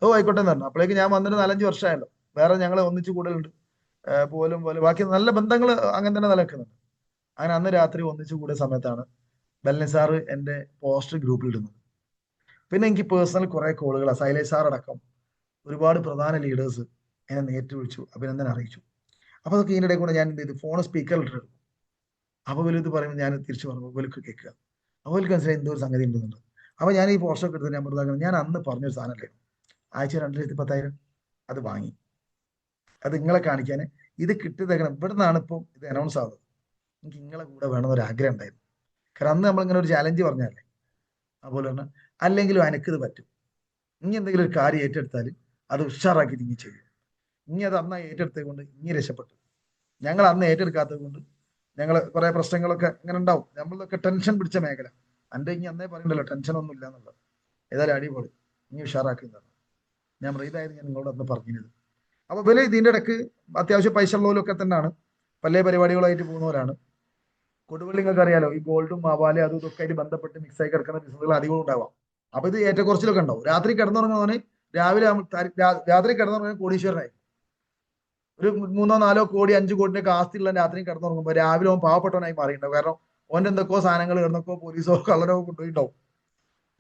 ഓ ആയിക്കോട്ടെ എന്ന് പറഞ്ഞു. അപ്പോഴേക്ക് ഞാൻ വന്നിട്ട് 4-5 വർഷമായല്ലോ, വേറെ ഞങ്ങൾ ഒന്നിച്ച് കൂടുതലുണ്ട്, പോലും ബാക്കി നല്ല ബന്ധങ്ങൾ അങ്ങനെ തന്നെ നിലനിൽക്കുന്നുണ്ട്. അങ്ങനെ അന്ന് രാത്രി ഒന്നിച്ച് കൂടിയ സമയത്താണ് ബെല്ലൻ സാറ് എന്റെ പോസ്റ്റ് ഗ്രൂപ്പിൽ ഇടുന്നത്. പിന്നെ എനിക്ക് പേഴ്സണൽ കുറെ കോളുകൾ, സൈലേഷ് സാർ അടക്കം ഒരുപാട് പ്രധാന ലീഡേഴ്സ് എന്നെ നേരിട്ട് വിളിച്ചു, അഭിനന്ദനം അറിയിച്ചു. അപ്പൊ അതൊക്കെ ഇതിനിടെ കൂടെ ഞാൻ എന്ത് ചെയ്തു, ഫോൺ സ്പീക്കറിൽ ഇട്ടെടുക്കും. അപ്പൊ വലുത് പറയുമ്പോൾ ഞാൻ തിരിച്ചു പറഞ്ഞു വലുക്ക് കേൾക്കുക. അവർക്ക് മനസ്സിലായി എന്തോ ഒരു സംഗതി ഉണ്ടെന്നുണ്ട്. അപ്പൊ ഞാൻ ഈ പോസ്റ്റൊക്കെ എടുത്ത് ഞാൻ മൃതാക്കണം, ഞാൻ അന്ന് പറഞ്ഞൊരു സാധനമല്ലേ ആഴ്ച 2,10,000, അത് വാങ്ങി. അത് നിങ്ങളെ കാണിക്കാൻ ഇത് കിട്ടിയതേക്കണം. ഇവിടെ നിന്നാണ് ഇപ്പം ഇത് അനൗൺസ് ആവുന്നത്. എനിക്ക് നിങ്ങളെ കൂടെ വേണമെന്നൊരു ആഗ്രഹം ഉണ്ടായിരുന്നു. കാരണം അന്ന് നമ്മളിങ്ങനെ ഒരു ചാലഞ്ച് പറഞ്ഞല്ലേ. അതുപോലെ തന്നെ അല്ലെങ്കിലും എനിക്കിത് പറ്റും, ഇനി എന്തെങ്കിലും ഒരു കാര്യം ഏറ്റെടുത്താൽ അത് ഉഷാറാക്കി ഇനി ചെയ്യും. ഇനി അത് അന്ന് ഏറ്റെടുത്തത് കൊണ്ട് ഇനി രക്ഷപ്പെട്ടു. ഞങ്ങൾ അന്ന് ഏറ്റെടുക്കാത്തത് കൊണ്ട് ഞങ്ങൾ കുറെ പ്രശ്നങ്ങളൊക്കെ ഇങ്ങനെ ഉണ്ടാവും. നമ്മളൊക്കെ ടെൻഷൻ പിടിച്ച മേഖല. എൻ്റെ ഇനി അന്നേ പറയണ്ടല്ലോ ടെൻഷൻ ഒന്നും ഇല്ല എന്നുള്ളത്. ഏതായാലും അടിപൊളി, ഇനി ഉഷാറാക്കുന്നതാണ്. ഞാൻ ഇതായത് ഞാൻ നിങ്ങളോട് അന്ന് പറഞ്ഞത്. അപ്പൊ വില ഇതിന്റെ ഇടയ്ക്ക് അത്യാവശ്യം പൈസ ഉള്ളവരൊക്കെ തന്നെയാണ്, പല പരിപാടികളായിട്ട് പോകുന്നവരാണ്. കൊടുവള്ളി നിങ്ങൾക്ക് അറിയാലോ, ഈ ഗോൾഡും മാവാലി അതും ഇതൊക്കെ ആയിട്ട് ബന്ധപ്പെട്ട് മിക്സ് ആയി കിടക്കുന്ന ബിസിനസ്സുകൾ അധികം ഉണ്ടാവാം. അപ്പൊ ഇത് ഏറ്റക്കുറച്ചിലൊക്കെ ഉണ്ടാവും. രാത്രി കിടന്നുറങ്ങുന്നവന് രാവിലെ രാത്രി കിടന്നുറങ്ങുന്ന കോടീശ്വരനായി. ഒരു 3-4 കോടി 5 കോടിന്റെ ഒക്കെ ആസ്തിയുള്ള രാത്രി കിടന്നുറങ്ങുമ്പോൾ രാവിലെ അവൻ പാവപ്പെട്ടവനായി മാറിയിട്ടുണ്ടാവും. കാരണം ഓൻ്റെ എന്തൊക്കെയോ സാധനങ്ങൾ കിടന്നൊക്കെ പോലീസോ കള്ളരോ കൊണ്ടുപോയിണ്ടാവും.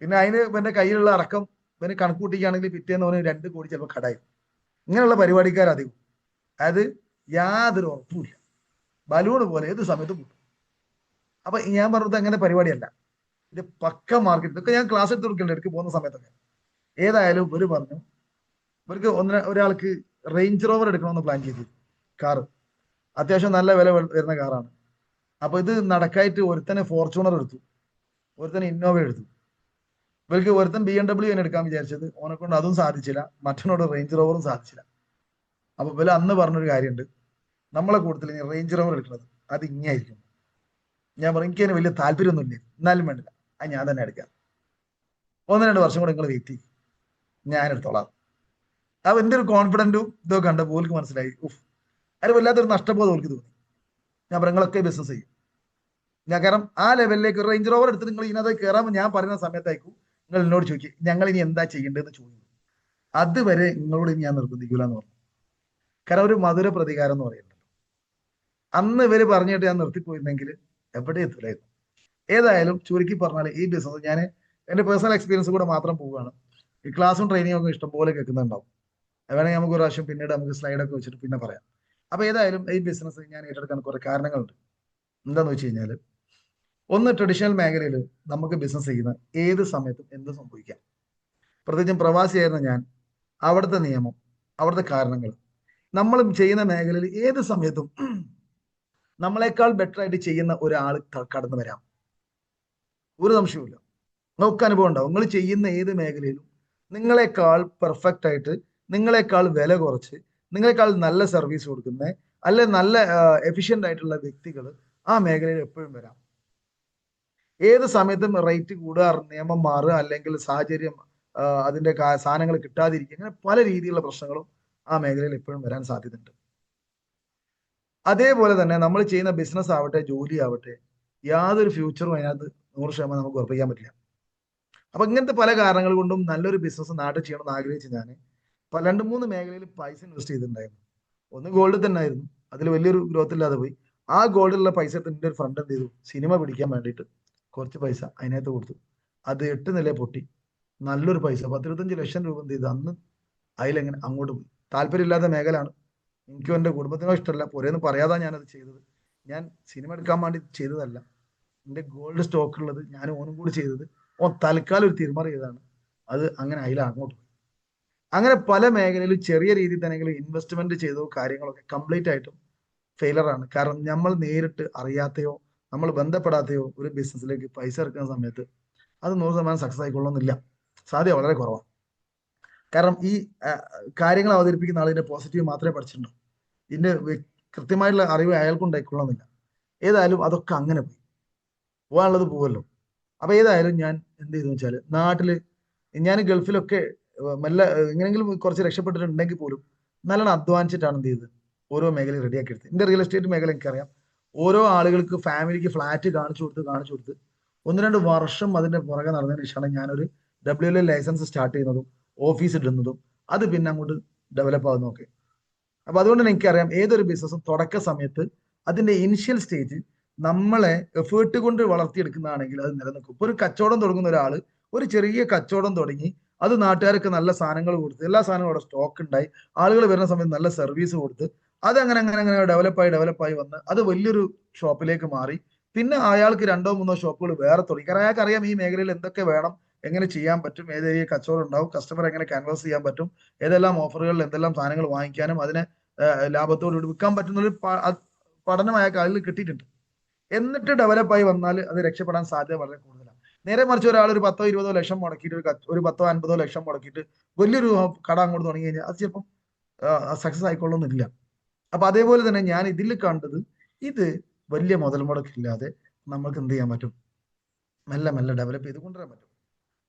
പിന്നെ അതിന് ഇവന്റെ കയ്യിലുള്ള അടക്കം ഇവന് കണക്കൂട്ടിക്കുകയാണെങ്കിൽ പിറ്റേന്ന് അവന് 2 കോടി ചിലപ്പോൾ കടായി. ഇങ്ങനെയുള്ള പരിപാടിക്കാരധികം. അതായത് യാതൊരു ഉറപ്പുമില്ല, ബലൂണ് പോലെ ഏത് സമയത്തും കിട്ടും. അപ്പൊ ഞാൻ പറഞ്ഞത് അങ്ങനെ പരിപാടിയല്ല, ഇത് പക്ക മാർക്കറ്റ്. ഇതൊക്കെ ഞാൻ ക്ലാസ് എടുത്ത് കൊടുക്കലുണ്ട് ഇടയ്ക്ക് പോകുന്ന സമയത്തൊക്കെ. ഏതായാലും ഇവര് പറഞ്ഞു, ഇവർക്ക് ഒരാൾക്ക് റേഞ്ച് റോവർ എടുക്കണമെന്ന് പ്ലാൻ ചെയ്തു. കാറ് അത്യാവശ്യം നല്ല വില വരുന്ന കാറാണ്. അപ്പൊ ഇത് നടക്കായിട്ട് ഒരുത്തനെ ഫോർച്യൂണർ എടുത്തു, ഒരുത്തനെ ഇന്നോവ എടുത്തു. ഇവർക്ക് ഒരുത്തൻ BMW എടുക്കാൻ വിചാരിച്ചത്, ഓനെ കൊണ്ട് അതും സാധിച്ചില്ല, മറ്റനോട് റേഞ്ച് റോവറും സാധിച്ചില്ല. അപ്പൊ ഇവര് അന്ന് പറഞ്ഞൊരു കാര്യമുണ്ട്, നമ്മളെ കൂട്ടത്തിൽ ഇനി റേഞ്ച് റോവർ എടുക്കുന്നത് അത് ഇങ്ങായിരിക്കും. ഞാൻ പറയും എനിക്ക് അതിന് വലിയ താല്പര്യമൊന്നുമില്ല, എന്നാലും വേണ്ടില്ല, അത് ഞാൻ തന്നെ എടുക്കാം. 1-2 വർഷം കൂടെ നിങ്ങൾ വെയിറ്റ് ചെയ്യും, ഞാൻ എടുത്തോളാം. അപ്പൊ എന്റെ ഒരു കോൺഫിഡന്റും ഇതൊക്കെ കണ്ടപ്പോൾ ഓൽക്ക് മനസ്സിലായി, ഉഫ്, അത് വല്ലാത്തൊരു നഷ്ടബോധം ഓൽക്ക് തോന്നി. ഞാൻ പറയും നിങ്ങളൊക്കെ ബിസിനസ് ചെയ്യും. ഞാൻ കാരണം ആ ലെവലിലേക്ക് ഒരു റേഞ്ച് റോവർ എടുത്ത് നിങ്ങൾ ഇതിനകത്ത് കയറാൻ ഞാൻ പറയുന്ന സമയത്തായിരിക്കും നിങ്ങൾ എന്നോട് ചോദിക്കും ഞങ്ങൾ ഇനി എന്താ ചെയ്യേണ്ടതെന്ന് ചോദിക്കും. അതുവരെ നിങ്ങളോട് ഇനി ഞാൻ നിർബന്ധിക്കൂല എന്ന് പറഞ്ഞു. കാരണം ഒരു മധുര പ്രതികാരം എന്ന് പറയുന്നത് അന്ന് ഇവര് പറഞ്ഞിട്ട് ഞാൻ നിർത്തിപ്പോയിരുന്നെങ്കിൽ എവിടെ എത്തൂലായിരുന്നു. ഏതായാലും ചുരുക്കി പറഞ്ഞാൽ ഈ ബിസിനസ് ഞാൻ എന്റെ പേഴ്സണൽ എക്സ്പീരിയൻസ് കൂടെ മാത്രം പോവുകയാണ്. ഈ ക്ലാസ്സും ട്രെയിനിങ്ങും ഒക്കെ ഇഷ്ടംപോലെ കേൾക്കുന്നുണ്ടാവും. വേണമെങ്കിൽ നമുക്ക് ഒരു പ്രാവശ്യം പിന്നീട് നമുക്ക് സ്ലൈഡൊക്കെ വെച്ചിട്ട് പിന്നെ പറയാം. അപ്പൊ ഏതായാലും ഈ ബിസിനസ് ഞാൻ ഏറ്റെടുക്കാൻ കുറെ കാരണങ്ങളുണ്ട്. എന്താന്ന് വെച്ച് കഴിഞ്ഞാൽ, ഒന്ന്, ട്രഡീഷണൽ മേഖലയിൽ നമുക്ക് ബിസിനസ് ചെയ്യുന്ന ഏത് സമയത്തും എന്ത് സംഭവിക്കാം. പ്രത്യേകിച്ചും പ്രവാസിയായിരുന്ന ഞാൻ, അവിടുത്തെ നിയമം, അവിടുത്തെ കാരണങ്ങൾ, നമ്മൾ ചെയ്യുന്ന മേഖലയിൽ ഏത് സമയത്തും നമ്മളെക്കാൾ ബെറ്റർ ആയിട്ട് ചെയ്യുന്ന ഒരാൾ കടന്നു വരാം. ഒരു സംശയവുമില്ല. നമുക്ക് അനുഭവം ഉണ്ടാവും. നിങ്ങൾ ചെയ്യുന്ന ഏത് മേഖലയിലും നിങ്ങളെക്കാൾ പെർഫെക്റ്റ് ആയിട്ട്, നിങ്ങളെക്കാൾ വില കുറച്ച്, നിങ്ങളെക്കാൾ നല്ല സർവീസ് കൊടുക്കുന്ന, അല്ലെ നല്ല എഫിഷ്യന്റ് ആയിട്ടുള്ള വ്യക്തികൾ ആ മേഖലയിൽ എപ്പോഴും വരാം. ഏത് സമയത്തും റേറ്റ് കൂടുക, നിയമം മാറുക, അല്ലെങ്കിൽ സാഹചര്യം അതിന്റെ സാധനങ്ങൾ കിട്ടാതിരിക്കുക, അങ്ങനെ പല രീതിയിലുള്ള പ്രശ്നങ്ങളും ആ മേഖലയിൽ എപ്പോഴും വരാൻ സാധ്യതയുണ്ട്. അതേപോലെ തന്നെ നമ്മൾ ചെയ്യുന്ന ബിസിനസ് ആവട്ടെ, ജോലി ആവട്ടെ, യാതൊരു ഫ്യൂച്ചറും അതിനകത്ത് 100% നമുക്ക് ഉറപ്പിക്കാൻ പറ്റില്ല. അപ്പൊ ഇങ്ങനത്തെ പല കാരണങ്ങൾ കൊണ്ടും നല്ലൊരു ബിസിനസ് നാട്ടിൽ ചെയ്യണമെന്ന് ആഗ്രഹിച്ച് ഞാൻ 2-3 മേഖലയിൽ പൈസ ഇൻവെസ്റ്റ് ചെയ്തിട്ടുണ്ടായിരുന്നു. ഒന്ന് ഗോൾഡ് തന്നെ ആയിരുന്നു, അതിൽ വലിയൊരു ഗ്രോത്ത് ഇല്ലാതെ പോയി. ആ ഗോൾഡിലുള്ള പൈസ എടുത്ത് ഒരു ഫ്രണ്ട് എന്ത് ചെയ്തു, സിനിമ പിടിക്കാൻ വേണ്ടിയിട്ട് കുറച്ച് പൈസ അതിനകത്ത് കൊടുത്തു. അത് 8 നില പൊട്ടി. നല്ലൊരു പൈസ 10-25 ലക്ഷം രൂപ എന്ത് ചെയ്തു അന്ന് അതിലെങ്ങനെ അങ്ങോട്ട് പോയി. താല്പര്യമില്ലാത്ത മേഖലയാണ്, എനിക്കും എൻ്റെ കുടുംബത്തിനോ ഇഷ്ടമല്ല, പുരേന്ന് പറയാതെ ഞാനത് ചെയ്തത്. ഞാൻ സിനിമ എടുക്കാൻ വേണ്ടി ചെയ്തതല്ല. എൻ്റെ ഗോൾഡ് സ്റ്റോക്ക് ഉള്ളത് ഞാൻ ഓനും കൂടി ചെയ്തത്. ഓൻ തൽക്കാലം ഒരു തിരിമറി ചെയ്തതാണ്. അത് അങ്ങനെ അതിൽ അങ്ങോട്ട് പോയി. അങ്ങനെ പല മേഖലയിലും ചെറിയ രീതിയിൽ തന്നെ ഇൻവെസ്റ്റ്മെന്റ് ചെയ്തോ കാര്യങ്ങളൊക്കെ കംപ്ലീറ്റ് ആയിട്ടും ഫെയിലർ ആണ്. കാരണം നമ്മൾ നേരിട്ട് അറിയാത്തയോ നമ്മൾ ബന്ധപ്പെടാത്തയോ ഒരു ബിസിനസ്സിലേക്ക് പൈസ ഇറക്കുന്ന സമയത്ത് അത് 100% സക്സസ് ആയിക്കൊള്ളുന്നില്ല. സാധ്യത വളരെ കുറവാണ്. കാരണം ഈ കാര്യങ്ങൾ അവതരിപ്പിക്കുന്ന ആളിന്റെ പോസിറ്റീവ് മാത്രമേ പഠിച്ചിട്ടുണ്ടോ, ഇതിന്റെ കൃത്യമായിട്ടുള്ള അറിവ് അയാൾക്ക് ഉണ്ടായിക്കൊള്ളുന്നില്ല. ഏതായാലും അതൊക്കെ അങ്ങനെ പോയി, പോകാനുള്ളത് പോവല്ലോ. അപ്പൊ ഏതായാലും ഞാൻ എന്ത് ചെയ്തു വെച്ചാൽ, നാട്ടില് ഞാൻ ഗൾഫിലൊക്കെ മെല്ലെ എങ്ങനെയെങ്കിലും കുറച്ച് രക്ഷപ്പെട്ടിട്ടുണ്ടെങ്കിൽ പോലും നല്ലോണം അധ്വാനിച്ചിട്ടാണ് എന്ത് ചെയ്തത് ഓരോ മേഖലയും റെഡിയാക്കി എടുത്തത്. എന്റെ റിയൽ എസ്റ്റേറ്റ് മേഖല എനിക്കറിയാം. ഓരോ ആളുകൾക്ക് ഫാമിലിക്ക് ഫ്ലാറ്റ് കാണിച്ചു കൊടുത്ത് 1-2 വർഷം അതിന്റെ പുറകെ നടന്നതിന് ശേഷമാണ് ഞാനൊരു WLA ലൈസൻസ് സ്റ്റാർട്ട് ചെയ്യുന്നതും ഓഫീസ് ഇടുന്നതും അത് പിന്നെ അങ്ങോട്ട് ഡെവലപ്പ് ആകുന്നതൊക്കെ. അപ്പൊ അതുകൊണ്ട് തന്നെ എനിക്കറിയാം ഏതൊരു ബിസിനസ്സും തുടക്ക സമയത്ത് അതിന്റെ ഇനിഷ്യൽ സ്റ്റേജ് നമ്മളെ എഫേർട്ട് കൊണ്ട് വളർത്തിയെടുക്കുന്നതാണെങ്കിൽ അത് നിലനിൽക്കും. ഇപ്പൊ ഒരു കച്ചവടം തുടങ്ങുന്ന ഒരാള് ഒരു ചെറിയ കച്ചവടം തുടങ്ങി, അത് നാട്ടുകാർക്ക് നല്ല സാധനങ്ങൾ കൊടുത്ത്, എല്ലാ സാധനവും അവിടെ സ്റ്റോക്ക് ഉണ്ടായി, ആളുകൾ വരുന്ന സമയത്ത് നല്ല സർവീസ് കൊടുത്ത്, അത് അങ്ങനെ അങ്ങനെ അങ്ങനെ ഡെവലപ്പായി വന്ന് അത് വലിയൊരു ഷോപ്പിലേക്ക് മാറി. പിന്നെ അയാൾക്ക് 2-3 ഷോപ്പുകൾ വേറെ തുടങ്ങി. കാരണം അയാൾക്ക് അറിയാം ഈ മേഖലയിൽ എന്തൊക്കെ വേണം, എങ്ങനെ ചെയ്യാൻ പറ്റും, ഏത് ഏരിയ കച്ചവടം ഉണ്ടാവും, കസ്റ്റമർ എങ്ങനെ കൺവേഴ്സ് ചെയ്യാൻ പറ്റും, ഏതെല്ലാം ഓഫറുകളിൽ എന്തെല്ലാം സാധനങ്ങൾ വാങ്ങിക്കാനും അതിനെ ലാഭത്തോടുകൂടി വിൽക്കാൻ പറ്റുന്ന ഒരു പഠനം അയാൾക്ക് അതിൽ കിട്ടിയിട്ടുണ്ട്. എന്നിട്ട് ഡെവലപ്പായി വന്നാൽ അത് രക്ഷപ്പെടാൻ സാധ്യത വളരെ കൂടുതലാണ്. നേരെ മറിച്ച് ഒരാൾ ഒരു 10-20 ലക്ഷം മുടക്കിയിട്ട് ഒരു 10-50 ലക്ഷം മുടക്കിയിട്ട് വലിയൊരു കട അങ്ങോട്ട് തുടങ്ങി കഴിഞ്ഞാൽ അത് ചിലപ്പം സക്സസ് ആയിക്കൊള്ളുന്നില്ല. അപ്പൊ അതേപോലെ തന്നെ ഞാൻ ഇതിൽ കണ്ടത്, ഇത് വലിയ മുതൽ മുടക്കില്ലാതെ നമുക്ക് എന്ത് ചെയ്യാൻ പറ്റും, മെല്ലെ മെല്ലെ ഡെവലപ്പ് ചെയ്ത് കൊണ്ടുവരാൻ പറ്റും.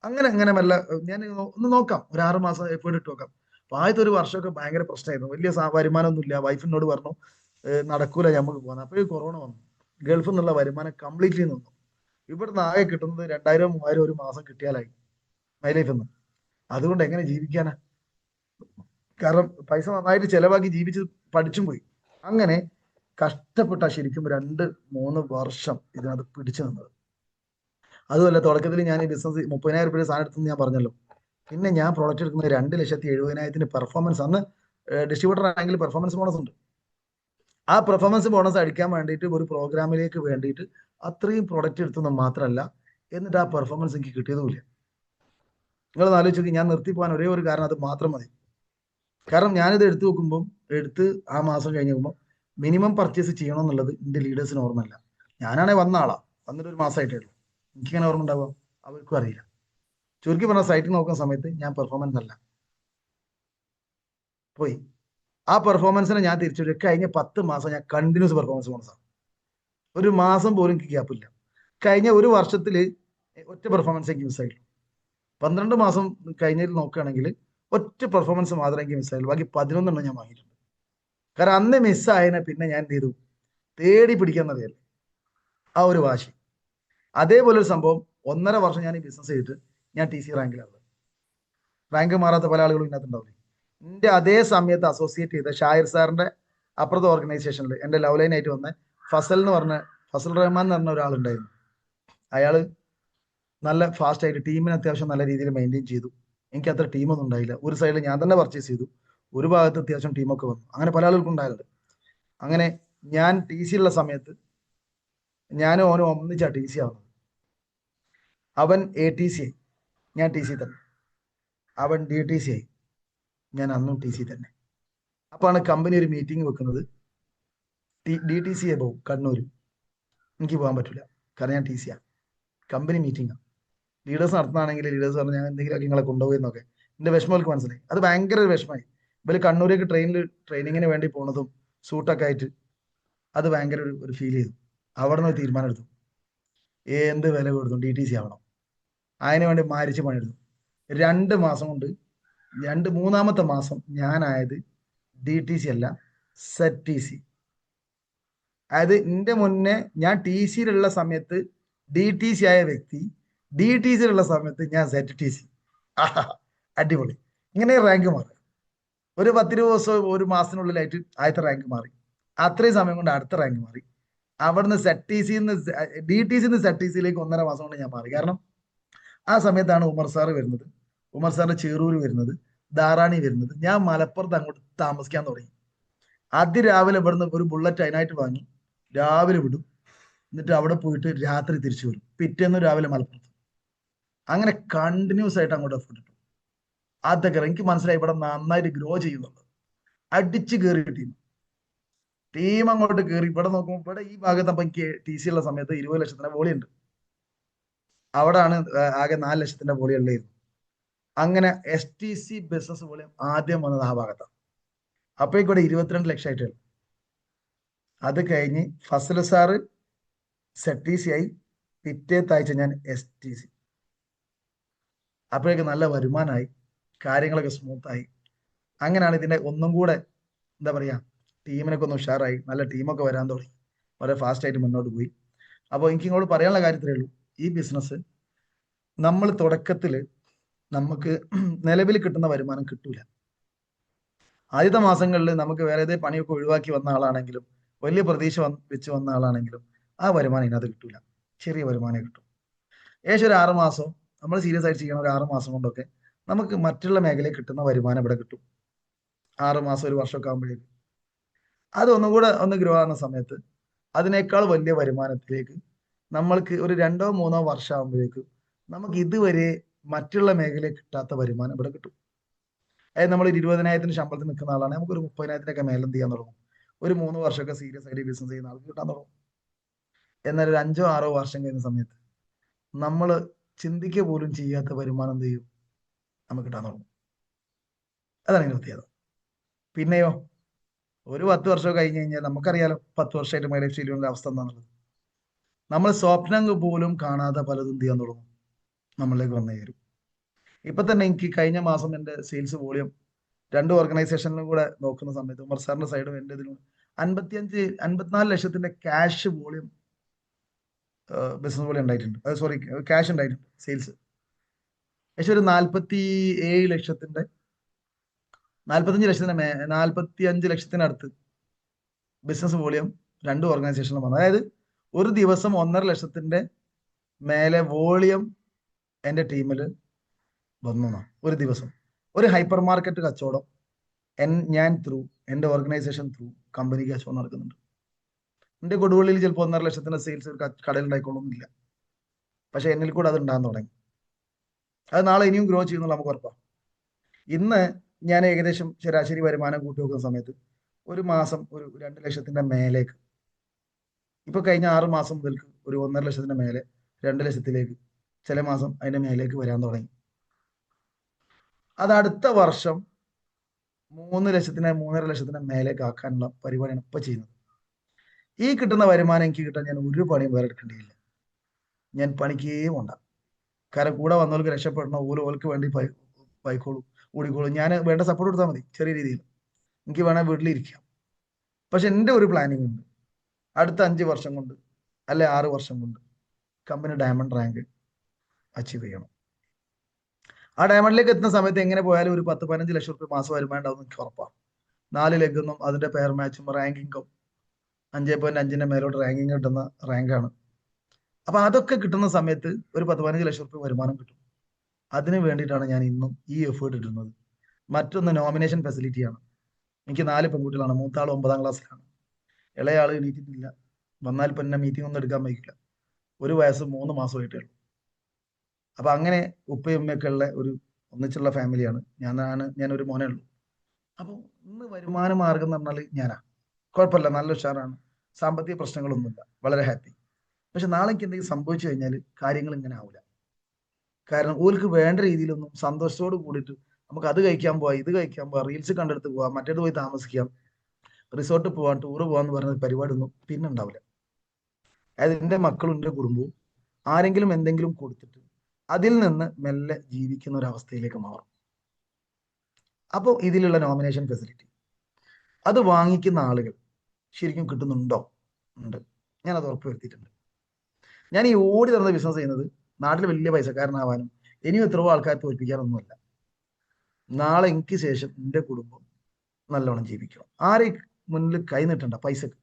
അങ്ങനെ അങ്ങനെ മെല്ലെ ഞാൻ ഒന്ന് നോക്കാം, ഒരു 6 മാസം എഫേർട്ട് ഇട്ട് നോക്കാം. അപ്പൊ ആദ്യത്തെ ഒരു വർഷമൊക്കെ ഭയങ്കര പ്രശ്നമായിരുന്നു, വലിയ വരുമാനമൊന്നുമില്ല. വൈഫിനോട് പറഞ്ഞു നടക്കൂല നമുക്ക് പോകാൻ. അപ്പോൾ കൊറോണ വന്നു, ഗൾഫിൽ നിന്നുള്ള വരുമാനം കംപ്ലീറ്റ്ലി നിന്നു. ഇവിടുന്ന് ആകെ കിട്ടുന്നത് 2000-3000 ഒരു മാസം കിട്ടിയാലായി മൈ ലൈഫിൽ നിന്ന്. അതുകൊണ്ട് എങ്ങനെ ജീവിക്കാനാ? കാരണം പൈസ നന്നായിട്ട് ചെലവാക്കി ജീവിച്ച് പഠിച്ചും പോയി. അങ്ങനെ കഷ്ടപ്പെട്ട ശരിക്കും 2-3 വർഷം ഇതിനകത്ത് പിടിച്ചു നിന്നത്. അതുമല്ല, തുടക്കത്തിൽ ഞാൻ ഈ ബിസിനസ് 30,000 രൂപ സാധനം എടുത്തെന്ന് ഞാൻ പറഞ്ഞല്ലോ. പിന്നെ ഞാൻ പ്രോഡക്റ്റ് എടുക്കുന്നത് 2,70,000 പെർഫോമൻസ്. അന്ന് ഡിസ്ട്രിബ്യൂട്ടർ ആണെങ്കിൽ പെർഫോമൻസ് ബോണസ് ഉണ്ട്. ആ പെർഫോമൻസ് ബോണസ് അടിക്കാൻ വേണ്ടിയിട്ട് ഒരു പ്രോഗ്രാമിലേക്ക് വേണ്ടിയിട്ട് അത്രയും പ്രൊഡക്റ്റ് എടുത്തെന്ന് മാത്രമല്ല, എന്നിട്ട് ആ പെർഫോമൻസ് എനിക്ക് കിട്ടിയതുമില്ല. നിങ്ങൾ ആലോചിച്ച്, ഞാൻ നിർത്തി പോകാൻ ഒരേ ഒരു കാരണം അത് മാത്രം മതി. കാരണം ഞാനിത് എടുത്തു നോക്കുമ്പോൾ, എടുത്ത് ആ മാസം കഴിഞ്ഞ് നോക്കുമ്പോൾ മിനിമം പർച്ചേസ് ചെയ്യണം എന്നുള്ളത് എന്റെ ലീഡേഴ്സിന് ഓർമ്മയില്ല. ഞാനാണെങ്കിൽ വന്ന ആളാ, വന്നിട്ട് ഒരു മാസമായിട്ടേ ഉള്ളൂ. എനിക്കിങ്ങനെ ഓർമ്മ ഉണ്ടാവുക, അവർക്കും അറിയില്ല. ചുരുക്കി പറഞ്ഞ സൈറ്റിൽ നോക്കുന്ന സമയത്ത് ഞാൻ പെർഫോമൻസ് അല്ല പോയി. ആ പെർഫോമൻസിനെ ഞാൻ തിരിച്ചു കഴിഞ്ഞ 10 മാസം ഞാൻ കണ്ടിന്യൂസ് പെർഫോമൻസ് ബോണസാണ്. ഒരു മാസം പോലും എനിക്ക് ഗ്യാപ്പില്ല. കഴിഞ്ഞ ഒരു വർഷത്തിൽ ഒറ്റ പെർഫോമൻസ് എനിക്ക് മിസ്സായിട്ടുള്ളൂ. 12 മാസം കഴിഞ്ഞതിൽ നോക്കുകയാണെങ്കിൽ ഒറ്റ പെർഫോമൻസ് മാത്രമേ എനിക്ക് മിസ്സായുള്ളൂ. ബാക്കി 11 ഞാൻ വാങ്ങിയിട്ടുണ്ട്. കാരണം അന്ന് മിസ്സായതിനെ പിന്നെ ഞാൻ എന്ത് ചെയ്തു, തേടി പിടിക്കാന്നറിയാലോ, ആ ഒരു വാശി. അതേപോലെ ഒരു സംഭവം 1.5 വർഷം ഞാൻ ഈ ബിസിനസ് ചെയ്തിട്ട് ഞാൻ TC റാങ്കിലാണ്. റാങ്ക് മാറാത്ത പല ആളുകളും ഇതിനകത്തുണ്ടാവില്ലേ. എൻ്റെ അതേ സമയത്ത് അസോസിയേറ്റ് ചെയ്ത ഷാഹിർ സാറിന്റെ അപ്പുറത്തെ ഓർഗനൈസേഷനിൽ എൻ്റെ ലവ് ലൈൻ ആയിട്ട് വന്ന ഫസൽ എന്ന് പറഞ്ഞ, ഫസൽ റഹ്മാൻ എന്ന് പറഞ്ഞ ഒരാളുണ്ടായിരുന്നു. അയാള് നല്ല ഫാസ്റ്റ് ആയിട്ട് ടീമിനെ അത്യാവശ്യം നല്ല രീതിയിൽ മെയിൻറ്റെയിൻ ചെയ്തു. എനിക്ക് അത്ര ടീമൊന്നും ഉണ്ടായില്ല. ഒരു സൈഡിൽ ഞാൻ തന്നെ പർച്ചേസ് ചെയ്തു, ഒരു ഭാഗത്ത് അത്യാവശ്യം ടീമൊക്കെ വന്നു. അങ്ങനെ പല ആളുകൾക്കും ഉണ്ടായിട്ടുണ്ട്. അങ്ങനെ ഞാൻ TC ഉള്ള സമയത്ത് ഞാനും ഓനും ഒന്നിച്ചാ TC ആവുന്നത്. അവൻ ATC ആയി, ഞാൻ TC തന്നെ. അവൻ DTC ആയി, ഞാൻ അന്നും TC തന്നെ. അപ്പാണ് കമ്പനി ഒരു മീറ്റിംഗ് വെക്കുന്നത്. DTC പോകും കണ്ണൂർ. എനിക്ക് പോകാൻ പറ്റില്ല, കാരണം ഞാൻ TC ആണ്. കമ്പനി മീറ്റിംഗാണ്. ലീഡേഴ്സ് നടത്തുന്നതാണെങ്കിൽ ലീഡേഴ്സ് പറഞ്ഞാൽ ഞാൻ എന്തെങ്കിലുമൊക്കെ നിങ്ങളെ കൊണ്ടുപോയി എന്നൊക്കെ. എൻ്റെ വിഷമങ്ങൾക്ക് മനസ്സിലായി. അത് ഭയങ്കര ഒരു വിഷമമായി. ഇവര് കണ്ണൂരേക്ക് ട്രെയിനിങ്ങിന് വേണ്ടി പോണതും സൂട്ടൊക്കെ ആയിട്ട് അത് ഭയങ്കര ഒരു ഫീൽ ചെയ്തു. അവിടെ നിന്ന് തീരുമാനം എടുത്തു, എന്ത് വില കൊടുത്തു DTC ആവണം. അതിനു വേണ്ടി മാരിച്ച് പണിയെടുത്തു. 2 മാസം കൊണ്ട്, മൂന്നാമത്തെ മാസം ഞാനായത് DTC അല്ല, ZTC. അതായത് എൻ്റെ മുന്നേ ഞാൻ TCയിലുള്ള സമയത്ത് DTC ആയ വ്യക്തി DTCയിലുള്ള സമയത്ത് ഞാൻ ZTC. അടിപൊളി. ഇങ്ങനെ റാങ്ക് മാറി. ഒരു 10 ദിവസം, ഒരു മാസത്തിനുള്ളിലായിട്ട് ആദ്യത്തെ റാങ്ക് മാറി. അത്രയും സമയം കൊണ്ട് അടുത്ത റാങ്ക് മാറി. അവിടുന്ന് DTCന്ന് ZTCയിലേക്ക് 1.5 മാസം കൊണ്ട് ഞാൻ മാറി. കാരണം ആ സമയത്താണ് ഉമർ സാറ് വരുന്നത്, ഉമർ സാറിന്റെ ചേറൂര് വരുന്നത്, ധാറാണി വരുന്നത്. ഞാൻ മലപ്പുറത്ത് അങ്ങോട്ട് താമസിക്കാൻ തുടങ്ങി. അതിരാവിലെ ഇവിടുന്ന് ഒരു ബുള്ളറ്റ് അതിനായിട്ട് വാങ്ങി രാവിലെ വിടും. എന്നിട്ട് അവിടെ പോയിട്ട് രാത്രി തിരിച്ചു വരും. പിറ്റേന്ന് രാവിലെ മലപ്പുറത്ത്. അങ്ങനെ കണ്ടിന്യൂസ് ആയിട്ട് അങ്ങോട്ട് എഫേർട്ട് ഇട്ടു. അതൊക്കെ എനിക്ക് മനസ്സിലായി ഇവിടെ നന്നായിട്ട് ഗ്രോ ചെയ്യുന്നുണ്ട്. അടിച്ച് കയറി ടീം അങ്ങോട്ട് കയറി. ഇവിടെ നോക്കുമ്പോൾ ഇവിടെ ഈ ഭാഗത്ത് അപ്പൊ എനിക്ക് TC ഉള്ള സമയത്ത് 20 ലക്ഷത്തിന്റെ വോളി ഉണ്ട്. അവിടാണ് ആകെ 4 ലക്ഷത്തിന്റെ വോളി ഉള്ളായിരുന്നു. അങ്ങനെ STC ബിസിനസ് വോളിയം ആദ്യം വന്നത് ആ ഭാഗത്താണ്. അപ്പോഴേക്കും ഇവിടെ 22 ലക്ഷമായിട്ട്. അത് കഴിഞ്ഞ് ഫസൽ സാറ് ZTC ആയി. പിറ്റേത്താഴ്ച ഞാൻ STC. അപ്പോഴേക്ക് നല്ല വരുമാനമായി, കാര്യങ്ങളൊക്കെ സ്മൂത്തായി. അങ്ങനെയാണ് ഇതിന്റെ ഒന്നും കൂടെ എന്താ പറയാ, ടീമിനൊക്കെ ഒന്ന് ഉഷാറായി, നല്ല ടീമൊക്കെ വരാൻ തുടങ്ങി. വളരെ ഫാസ്റ്റ് ആയിട്ട് മുന്നോട്ട് പോയി. അപ്പോൾ എനിക്ക് ഇങ്ങോട്ട് പറയാനുള്ള കാര്യത്തിലേ ഉള്ളൂ, ഈ ബിസിനസ് നമ്മൾ തുടക്കത്തിൽ നമുക്ക് നിലവിൽ കിട്ടുന്ന വരുമാനം കിട്ടൂല. ആദ്യത്തെ മാസങ്ങളിൽ നമുക്ക് വേറെ ഏതേ പണിയൊക്കെ ഒഴിവാക്കി വന്ന ആളാണെങ്കിലും വലിയ പ്രതീക്ഷ വെച്ച് വന്ന ആളാണെങ്കിലും ആ വരുമാനം ഇതിനകത്ത് കിട്ടൂല. ചെറിയ വരുമാനം കിട്ടും. ഏകദേശം ഒരു 6 മാസം നമ്മൾ സീരിയസ് ആയിട്ട് ചെയ്യണം. ഒരു 6 മാസം കൊണ്ടൊക്കെ നമുക്ക് മറ്റുള്ള മേഖലയിൽ കിട്ടുന്ന വരുമാനം ഇവിടെ കിട്ടും. 6 മാസം, ഒരു വർഷമൊക്കെ ആകുമ്പോഴേക്ക് അത് ഒന്നും കൂടെ ഒന്ന് ഗ്രോ ആകുന്ന സമയത്ത് അതിനേക്കാൾ വലിയ വരുമാനത്തിലേക്ക് നമ്മൾക്ക് ഒരു 2-3 വർഷം ആകുമ്പോഴേക്ക് നമുക്ക് ഇതുവരെ മറ്റുള്ള മേഖലയിൽ കിട്ടാത്ത വരുമാനം ഇവിടെ കിട്ടും. അതായത് നമ്മൾ 20,000 ശമ്പളത്തിൽ നിൽക്കുന്ന ആളാണ്, നമുക്ക് ഒരു 30,000 മേലെ എന്ത് ചെയ്യാൻ തുടങ്ങും. ഒരു 3 വർഷമൊക്കെ സീരിയസ് ആയിട്ട് ബിസിനസ് ചെയ്യുന്ന ആൾക്ക് കിട്ടാൻ തുടങ്ങും. എന്നാൽ ഒരു 5-6 വർഷം കഴിയുന്ന സമയത്ത് നമ്മൾ ചിന്തിക്കുക പോലും ചെയ്യാത്ത വരുമാനം എന്ത് ചെയ്യും, നമുക്ക് കിട്ടാൻ തുടങ്ങും. അതാണ് ഇതിന്റെ പ്രത്യേകത. പിന്നെയോ ഒരു 10 വർഷം കഴിഞ്ഞ് കഴിഞ്ഞാൽ നമുക്കറിയാലോ 10 വർഷമായിട്ട് മൈ ലൈഫ് സ്റ്റൈലിന്റെ അവസ്ഥ എന്താണുള്ളത്. നമ്മൾ സ്വപ്നം പോലും കാണാതെ പലതും എന്ത് ചെയ്യാൻ തുടങ്ങും, നമ്മളിലേക്ക് വന്നു കയറും. ഇപ്പൊ തന്നെ എനിക്ക് കഴിഞ്ഞ മാസം എന്റെ സെയിൽസ് വോളിയം 2 ഓർഗനൈസേഷനിലും കൂടെ നോക്കുന്ന സമയത്ത് ഉമർ സാറിന്റെ സൈഡും എൻ്റെ ഇതിലും 54 ലക്ഷത്തിന്റെ ക്യാഷ് വോളിയം, ബിസിനസ് വോളിയം ഉണ്ടായിട്ടുണ്ട്. സോറി, ക്യാഷ് ഉണ്ടായിട്ടുണ്ട്. സെയിൽസ് പക്ഷെ ഒരു 47 ലക്ഷത്തിന്റെ 45 ലക്ഷത്തിനടുത്ത് ബിസിനസ് വോളിയം 2 ഓർഗനൈസേഷനിലും വന്നു. അതായത് ഒരു ദിവസം 1.5 ലക്ഷത്തിന്റെ മേലെ വോളിയം എൻ്റെ ടീമിൽ വന്നു. ഒരു ദിവസം ഒരു ഹൈപ്പർ മാർക്കറ്റ് കച്ചവടം ഞാൻ എൻ്റെ ഓർഗനൈസേഷൻ കമ്പനിക്ക് കച്ചവടം നടക്കുന്നുണ്ട്. എൻ്റെ കൊടുവള്ളിയിൽ ചിലപ്പോൾ 1.5 ലക്ഷത്തിന്റെ സെയിൽസ് ഒരു കടയിൽ ഉണ്ടായിക്കൊള്ളുന്നില്ല. പക്ഷെ എന്നിൽ കൂടെ അത് ഉണ്ടാകാൻ തുടങ്ങി. അത് നാളെ ഇനിയും ഗ്രോ ചെയ്യുന്നുള്ള നമുക്ക് ഉറപ്പാണ്. ഇന്ന് ഞാൻ ഏകദേശം ശരാശരി വരുമാനം കൂട്ടി നോക്കുന്ന സമയത്ത് ഒരു മാസം ഒരു 2 ലക്ഷത്തിന്റെ മേലേക്ക്, ഇപ്പൊ കഴിഞ്ഞ 6 മാസം മുതൽക്ക് ഒരു 1.5 ലക്ഷത്തിന്റെ മേലെ, 2 ലക്ഷത്തിലേക്ക്, ചില മാസം അതിന്റെ മേലേക്ക് വരാൻ തുടങ്ങി. അത് അടുത്ത വർഷം 3 ലക്ഷത്തിന് 3.5 ലക്ഷത്തിന് മേലേക്ക് ആക്കാനുള്ള പരിപാടിയാണ് ഇപ്പൊ ചെയ്യുന്നത്. ഈ കിട്ടുന്ന വരുമാനം എനിക്ക് കിട്ടാൻ ഞാൻ ഒരു പണിയും വേറെ എടുക്കേണ്ടിയില്ല. ഞാൻ പണിക്കേ പോണ്ട. കാരണം കൂടെ വന്നവർക്ക് രക്ഷപ്പെടണം, ഓൾക്ക് വേണ്ടി പൈക്കോളും ഓടിക്കോളും. ഞാൻ വേണ്ട സപ്പോർട്ട് കൊടുത്താൽ മതി ചെറിയ രീതിയിൽ. എനിക്ക് വേണേൽ വീട്ടിലിരിക്കാം. പക്ഷെ എൻ്റെ ഒരു പ്ലാനിങ് ഉണ്ട്. അടുത്ത 5 വർഷം കൊണ്ട് അല്ലെ 6 വർഷം കൊണ്ട് കമ്പനി ഡയമണ്ട് റാങ്ക് അച്ചീവ് ചെയ്യണം. ആ ഡയമണ്ടിലേക്ക് എത്തുന്ന സമയത്ത് എങ്ങനെ പോയാലും ഒരു 10-15 ലക്ഷം റുപ്യ മാസം വരുമാനം ഉണ്ടാവും എനിക്ക് ഉറപ്പാണ്. 4 ലെഗൊന്നും അതിന്റെ പെയർ മാച്ചും റാങ്കിങ്ങും 5.5ന്റെ മേലോട്ട് റാങ്കിങ് കിട്ടുന്ന റാങ്കാണ്. അപ്പൊ അതൊക്കെ കിട്ടുന്ന സമയത്ത് ഒരു 10-15 ലക്ഷം റുപ്യ വരുമാനം കിട്ടും. അതിന് വേണ്ടിയിട്ടാണ് ഞാൻ ഇന്നും ഈ എഫേർട്ട് ഇടുന്നത്. മറ്റൊന്ന് നോമിനേഷൻ ഫെസിലിറ്റിയാണ്. എനിക്ക് 4 പെൺകുട്ടികളാണ്. മൂത്താൾ 9ാം ക്ലാസ്സിലാണ്. ഇളയാൾ എണീറ്റിട്ടില്ല. വന്നാൽ പിന്നെ മീറ്റിംഗ് ഒന്നും എടുക്കാൻ വയ്ക്കില്ല. 1 വയസ്സ് 3 മാസമായിട്ടേ ഉള്ളൂ. അപ്പൊ അങ്ങനെ ഉപ്പയും ഉമ്മയൊക്കെ ഉള്ള ഒരു ഒന്നിച്ചുള്ള ഫാമിലിയാണ്. ഞാൻ ഒരു മോനേ ഉള്ളൂ. അപ്പൊ ഇന്ന് വരുമാന മാർഗം എന്ന് പറഞ്ഞാൽ ഞാനാ. കുഴപ്പമില്ല, നല്ല ഉഷാറാണ്, സാമ്പത്തിക പ്രശ്നങ്ങളൊന്നുമില്ല, വളരെ ഹാപ്പി. പക്ഷെ നാളേക്ക് എന്തെങ്കിലും സംഭവിച്ചു കഴിഞ്ഞാൽ കാര്യങ്ങൾ ഇങ്ങനെ ആവില്ല. കാരണം ഓർക്ക് വേണ്ട രീതിയിലൊന്നും സന്തോഷത്തോട് കൂടിയിട്ട് നമുക്ക് അത് കഴിക്കാൻ പോവാ, ഇത് കഴിക്കാൻ പോവാ, റീൽസ് കണ്ടെടുത്ത് പോവാം, മറ്റേത് പോയി താമസിക്കാം, റിസോർട്ട് പോവാം, ടൂറ് പോവാന്ന് പറഞ്ഞ പരിപാടി ഒന്നും പിന്നെ ഉണ്ടാവില്ല. അതായത് എൻ്റെ മക്കളും എൻ്റെ കുടുംബവും ആരെങ്കിലും എന്തെങ്കിലും കൊടുത്തിട്ട് അതിൽ നിന്ന് മെല്ലെ ജീവിക്കുന്ന ഒരു അവസ്ഥയിലേക്ക് മാറും. അപ്പോൾ ഇതിലുള്ള നോമിനേഷൻ ഫെസിലിറ്റി അത് വാങ്ങിക്കുന്ന ആളുകൾ ശരിക്കും കിട്ടുന്നുണ്ടോ? ഉണ്ട്. ഞാനത് ഉറപ്പ് വരുത്തിയിട്ടുണ്ട്. ഞാൻ ഈ ഓടി നടന്ന ബിസിനസ് ചെയ്യുന്നത് നാട്ടിൽ വലിയ പൈസക്കാരനാവാനും ഇനിയും എത്രയോ ആൾക്കാരെ തോൽപ്പിക്കാനൊന്നുമല്ല. നാളെ എനിക്ക് ശേഷം എൻ്റെ കുടുംബം നല്ലോണം ജീവിക്കണം. ആരെ മുന്നിൽ കൈ നീട്ടണ്ട. പൈസക്ക്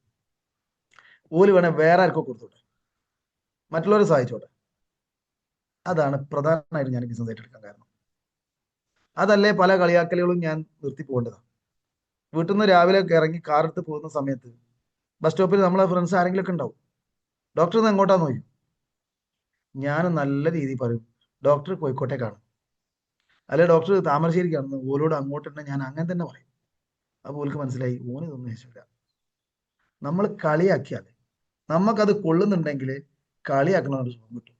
ഓല് വേണേ വേറെ ആർക്കോ കൊടുത്തോട്ടെ, മറ്റുള്ളവരെ സഹായിച്ചോട്ടെ. അതാണ് പ്രധാനമായിട്ട് ഞാൻ ബിസിനസ് ഏറ്റെടുക്കാൻ കാരണം. അതല്ലേ പല കളിയാക്കലുകളും ഞാൻ നിർത്തി പോകേണ്ടതാണ്. വീട്ടിൽ നിന്ന് രാവിലെ ഇറങ്ങി കാറെടുത്ത് പോകുന്ന സമയത്ത് ബസ് സ്റ്റോപ്പിൽ നമ്മളെ ഫ്രണ്ട്സ് ആരെങ്കിലും ഒക്കെ ഉണ്ടാവും. ഡോക്ടർ ഇന്ന് എങ്ങോട്ടാന്ന് ചോദിക്കും. ഞാൻ നല്ല രീതിയിൽ പറയും, ഡോക്ടർ കോഴിക്കോട്ടേക്കാണ്, അല്ലെ ഡോക്ടർ താമരശ്ശേരിക്കാണെന്ന്. ഓലോട് അങ്ങോട്ട് തന്നെ ഞാൻ അങ്ങനെ തന്നെ പറയും. അപ്പോൾ ഓൾക്ക് മനസ്സിലായി ഓന് ഇതൊന്നും ശേഷില്ല. നമ്മൾ കളിയാക്കിയാൽ നമുക്കത് കൊള്ളുന്നുണ്ടെങ്കിൽ കളിയാക്കണ ഒരു സുഖം കിട്ടും,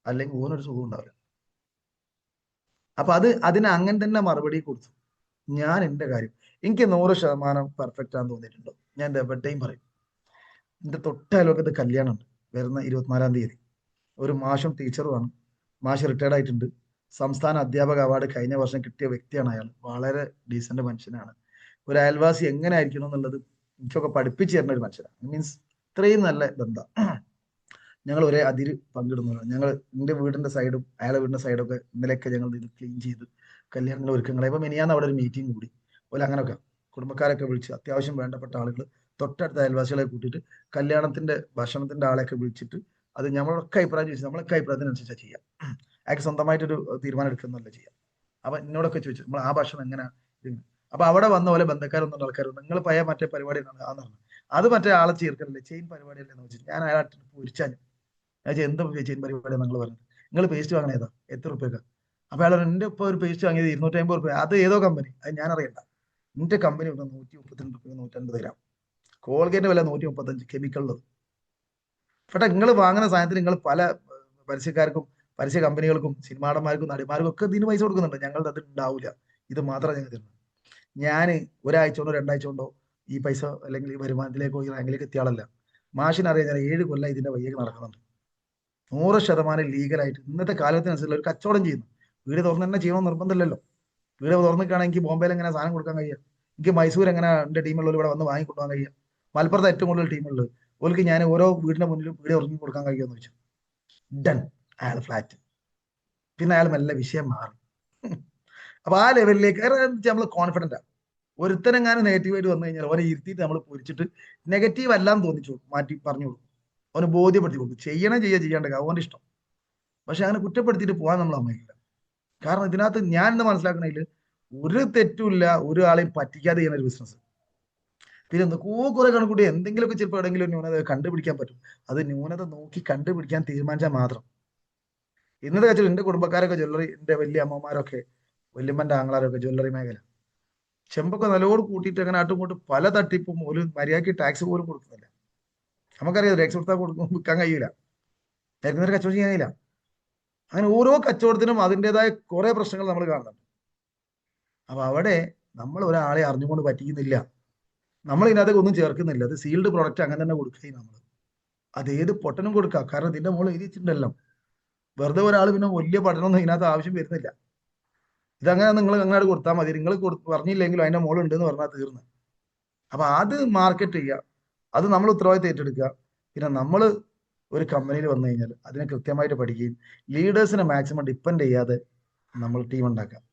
അല്ലെങ്കിൽ ഓനൊരു സുഖം ഉണ്ടാവില്ല. അപ്പൊ അതിന് അങ്ങനെ തന്നെ മറുപടി കൊടുത്തു. ഞാൻ എൻ്റെ കാര്യം എനിക്ക് 100% പെർഫെക്റ്റ് ആണെന്ന് തോന്നിയിട്ടുണ്ടോ? ഞാൻ എവിടെയും പറയും. എൻ്റെ തൊട്ടയലോക്കത്ത് കല്യാണമുണ്ട് വരുന്ന 24-ാം തീയതി. ഒരു മാഷും ടീച്ചറുമാണ്. മാഷ് റിട്ടയർഡ് ആയിട്ടുണ്ട്. സംസ്ഥാന അധ്യാപക അവാർഡ് കഴിഞ്ഞ വർഷം കിട്ടിയ വ്യക്തിയാണ് അയാൾ. വളരെ ഡീസന്റ് മനുഷ്യനാണ്. ഒരു അയൽവാസി എങ്ങനെ ആയിരിക്കണം എന്നുള്ളത് എനിക്കൊക്കെ പഠിപ്പിച്ചു തരുന്ന ഒരു മനുഷ്യനാണ്. മീൻസ് ഇത്രയും നല്ല ബന്ധം. ഞങ്ങൾ ഒരേ അതിര് പങ്കിടുന്നവരാണ്. ഞങ്ങൾ എൻ്റെ വീടിന്റെ സൈഡും അയാളെ വീടിന്റെ സൈഡും ഒക്കെ ഇന്നലെയൊക്കെ ഞങ്ങൾ ഇത് ക്ലീൻ ചെയ്ത് കല്യാണങ്ങളുടെ ഒരുക്കങ്ങളെ. ഇപ്പൊ മിനിയാന്ന് അവിടെ ഒരു മീറ്റിംഗ് കൂടി. അതുപോലെ അങ്ങനെയൊക്കെ കുടുംബക്കാരൊക്കെ വിളിച്ച് അത്യാവശ്യം വേണ്ടപ്പെട്ട ആളുകൾ തൊട്ടടുത്ത അയൽവാസികളെ കൂട്ടിയിട്ട് കല്യാണത്തിന്റെ ഭക്ഷണത്തിന്റെ ആളെയൊക്കെ വിളിച്ചിട്ട് അത് നമ്മളൊക്കെ അഭിപ്രായം ചോദിച്ചു. നമ്മളൊക്കെ അഭിപ്രായത്തിനനുസരിച്ചാണ് ചെയ്യാം. അയാൾക്ക് സ്വന്തമായിട്ടൊരു തീരുമാനം എടുക്കുന്നല്ല ചെയ്യാം. അപ്പൊ എന്നോടൊക്കെ ചോദിച്ചു നമ്മൾ ആ ഭക്ഷണം എങ്ങനെ. അപ്പൊ അവിടെ വന്ന പോലെ ബന്ധക്കാരൊന്നും ആൾക്കാർ നിങ്ങൾ പഴയ മറ്റേ പരിപാടി ആണെന്ന് പറഞ്ഞു. അത് മറ്റേ ആളെ ചേർക്കലല്ലേ, ചെയിൻ പരിപാടിയല്ലേ എന്ന് വെച്ചിട്ട് ഞാൻ അയാളെ പൊരിച്ചാൽ എന്താ ചെയിൻ പരിപാടി നിങ്ങൾ പറഞ്ഞത്. നിങ്ങൾ പേസ്റ്റ് വാങ്ങണ ഏതാ, എത്ര റുപ്യക്കാ? അപ്പൊ അയാൾ എന്റെ ഇപ്പൊ ഒരു പേസ്റ്റ് വാങ്ങിയത് 250 റുപ്യ. അത് ഏതോ കമ്പനി, അത് ഞാൻ അറിയണ്ട. എന്റെ കമ്പനി 132 റുപ്യ 150 തരാം. കോൾഗേറ്റ് വില 135, കെമിക്കലുള്ളത്. പക്ഷെ നിങ്ങൾ വാങ്ങുന്ന സാധനത്തിന് നിങ്ങൾ പല പരസ്യക്കാർക്കും പരസ്യ കമ്പനികൾക്കും സിനിമാടന്മാർക്കും നടിമാർക്കും ഒക്കെ ഇതിന് പൈസ കൊടുക്കുന്നുണ്ട്. ഞങ്ങളുടെ അത് ഉണ്ടാവില്ല. ഇത് മാത്രമേ ഞങ്ങൾ തരുന്നു. ഞാൻ ഒരാഴ്ച കൊണ്ടോ 2 ആഴ്ച കൊണ്ടോ ഈ പൈസ അല്ലെങ്കിൽ ഈ വരുമാനത്തിലേക്കോ ഈ റാങ്കിലേക്ക് എത്തിയ ആളല്ല. മാഷിനറിയാം ഞാൻ 7 കൊല്ലം ഇതിന്റെ വയ്യേക്ക് നടക്കുന്നുണ്ട്. 100% ലീഗലായിട്ട് ഇന്നത്തെ കാലത്തിനനുസരിച്ചുള്ള ഒരു കച്ചവടം ചെയ്യുന്നു. വീട് തുറന്ന് തന്നെ ചെയ്യണമെന്ന് നിർബന്ധമില്ലല്ലോ. വീട് തുറന്നിട്ടാണെങ്കിൽ എനിക്ക് ബോംബെയിൽ എങ്ങനെ സാധനം കൊടുക്കാൻ കഴിയുക? എനിക്ക് മൈസൂർ എങ്ങനെ എന്റെ ടീമുള്ളവർ ഇവിടെ വന്ന് വാങ്ങിക്കൊണ്ടുപോകാൻ കഴിയുക? മലപ്പുറത്ത് ഏറ്റവും കൂടുതൽ ടീമുള്ളത്. ഓർക്ക് ഞാൻ ഓരോ വീടിന്റെ മുന്നിലും വീട് ഉറങ്ങി കൊടുക്കാൻ കഴിയുമെന്ന് വെച്ചു. ഡൺ. അയാൾ ഫ്ലാറ്റ്. പിന്നെ അയാൾ മെല്ലെ വിഷയം മാറി. അപ്പൊ ആ ലെവലിലേക്ക് നമ്മൾ കോൺഫിഡന്റ് ആണ്. ഒരുത്തനെങ്ങാനും നെഗറ്റീവായിട്ട് വന്നു കഴിഞ്ഞാൽ അവനെ ഇരുത്തിയിട്ട് നമ്മൾ പൊരിച്ചിട്ട് നെഗറ്റീവ് അല്ലാന്ന് തോന്നിച്ചു മാറ്റി പറഞ്ഞു കൊടുക്കും. അവന് ബോധ്യപ്പെടുത്തി കൊടുക്കും. ചെയ്യാണ്ട് അവന്റെ ഇഷ്ടം. പക്ഷെ അങ്ങനെ കുറ്റപ്പെടുത്തിയിട്ട് പോകാൻ നമ്മൾ സമ്മതിക്കില്ല. കാരണം ഇതിനകത്ത് ഞാൻ ഇന്ന് മനസ്സിലാക്കണതിൽ ഒരു തെറ്റുമില്ല. ഒരാളെയും പറ്റിക്കാതെ ചെയ്യുന്ന ഒരു ബിസിനസ്. പിന്നെ കുറെ കണക്കൂട്ടി എന്തെങ്കിലുമൊക്കെ ചിലപ്പോൾ എവിടെയെങ്കിലും ഒരു ന്യൂനത കണ്ടുപിടിക്കാൻ പറ്റും. അത് ന്യൂനത നോക്കി കണ്ടുപിടിക്കാൻ തീരുമാനിച്ചാൽ മാത്രം. ഇന്നത്തെ കാഴ്ച എന്റെ കുടുംബക്കാരൊക്കെ ജ്വല്ലറി, എന്റെ വലിയ അമ്മമാരൊക്കെ വല്യമ്മന്റെ ആങ്ങളാരൊക്കെ ജ്വല്ലറി മേഖല ചെമ്പൊക്കെ നല്ലോട് കൂട്ടിയിട്ട് അങ്ങനെ ആട്ടും ഇങ്ങോട്ടും പല തട്ടിപ്പും ഒരു മര്യാദയ്ക്ക് ടാക്സ് പോലും കൊടുക്കുന്നില്ല. നമുക്കറിയാം ടാക്സ് കൊടുത്താൽ കൊടുക്കും, വിൽക്കാൻ കഴിയില്ല, മരുന്നൊരു കച്ചവടം ചെയ്യാൻ കഴിയില്ല. അങ്ങനെ ഓരോ കച്ചവടത്തിനും അതിൻ്റെതായ കുറെ പ്രശ്നങ്ങൾ നമ്മൾ കാണുന്നുണ്ട്. അപ്പൊ അവിടെ നമ്മൾ ഒരാളെ അറിഞ്ഞുകൊണ്ട് പറ്റിക്കുന്നില്ല. നമ്മൾ ഇതിനകത്ത് ഒന്നും ചേർക്കുന്നില്ല. അത് സീൽഡ് പ്രൊഡക്റ്റ് അങ്ങനെ തന്നെ കൊടുക്കുകയും നമ്മൾ അത് ഏത് പൊട്ടനും കൊടുക്കാം. കാരണം ഇതിന്റെ മുകളിൽ എഴുതി വെച്ചിട്ടുണ്ടല്ലോ. വെറുതെ ഒരാൾ പിന്നെ വലിയ പഠനമൊന്നും ഇതിനകത്ത് ആവശ്യം വരുന്നില്ല. ഇതങ്ങനെ നിങ്ങൾ അങ്ങോട്ട് കൊടുത്താൽ മതി. നിങ്ങൾ പറഞ്ഞില്ലെങ്കിലും അതിന്റെ മുകളിൽ ഉണ്ട് എന്ന് പറഞ്ഞാൽ തീർന്നു. അപ്പൊ അത് മാർക്കറ്റ് ചെയ്യുക, അത് നമ്മൾ ഉത്തരവാദിത്തം ഏറ്റെടുക്കുക. പിന്നെ നമ്മൾ ഒരു കമ്പനിയിൽ വന്നു കഴിഞ്ഞാൽ അതിനെ കൃത്യമായിട്ട് പഠിക്കുകയും ലീഡേഴ്സിനെ മാക്സിമം ഡിപ്പെൻഡ് ചെയ്യാതെ നമ്മൾ ടീം ഉണ്ടാക്കാം.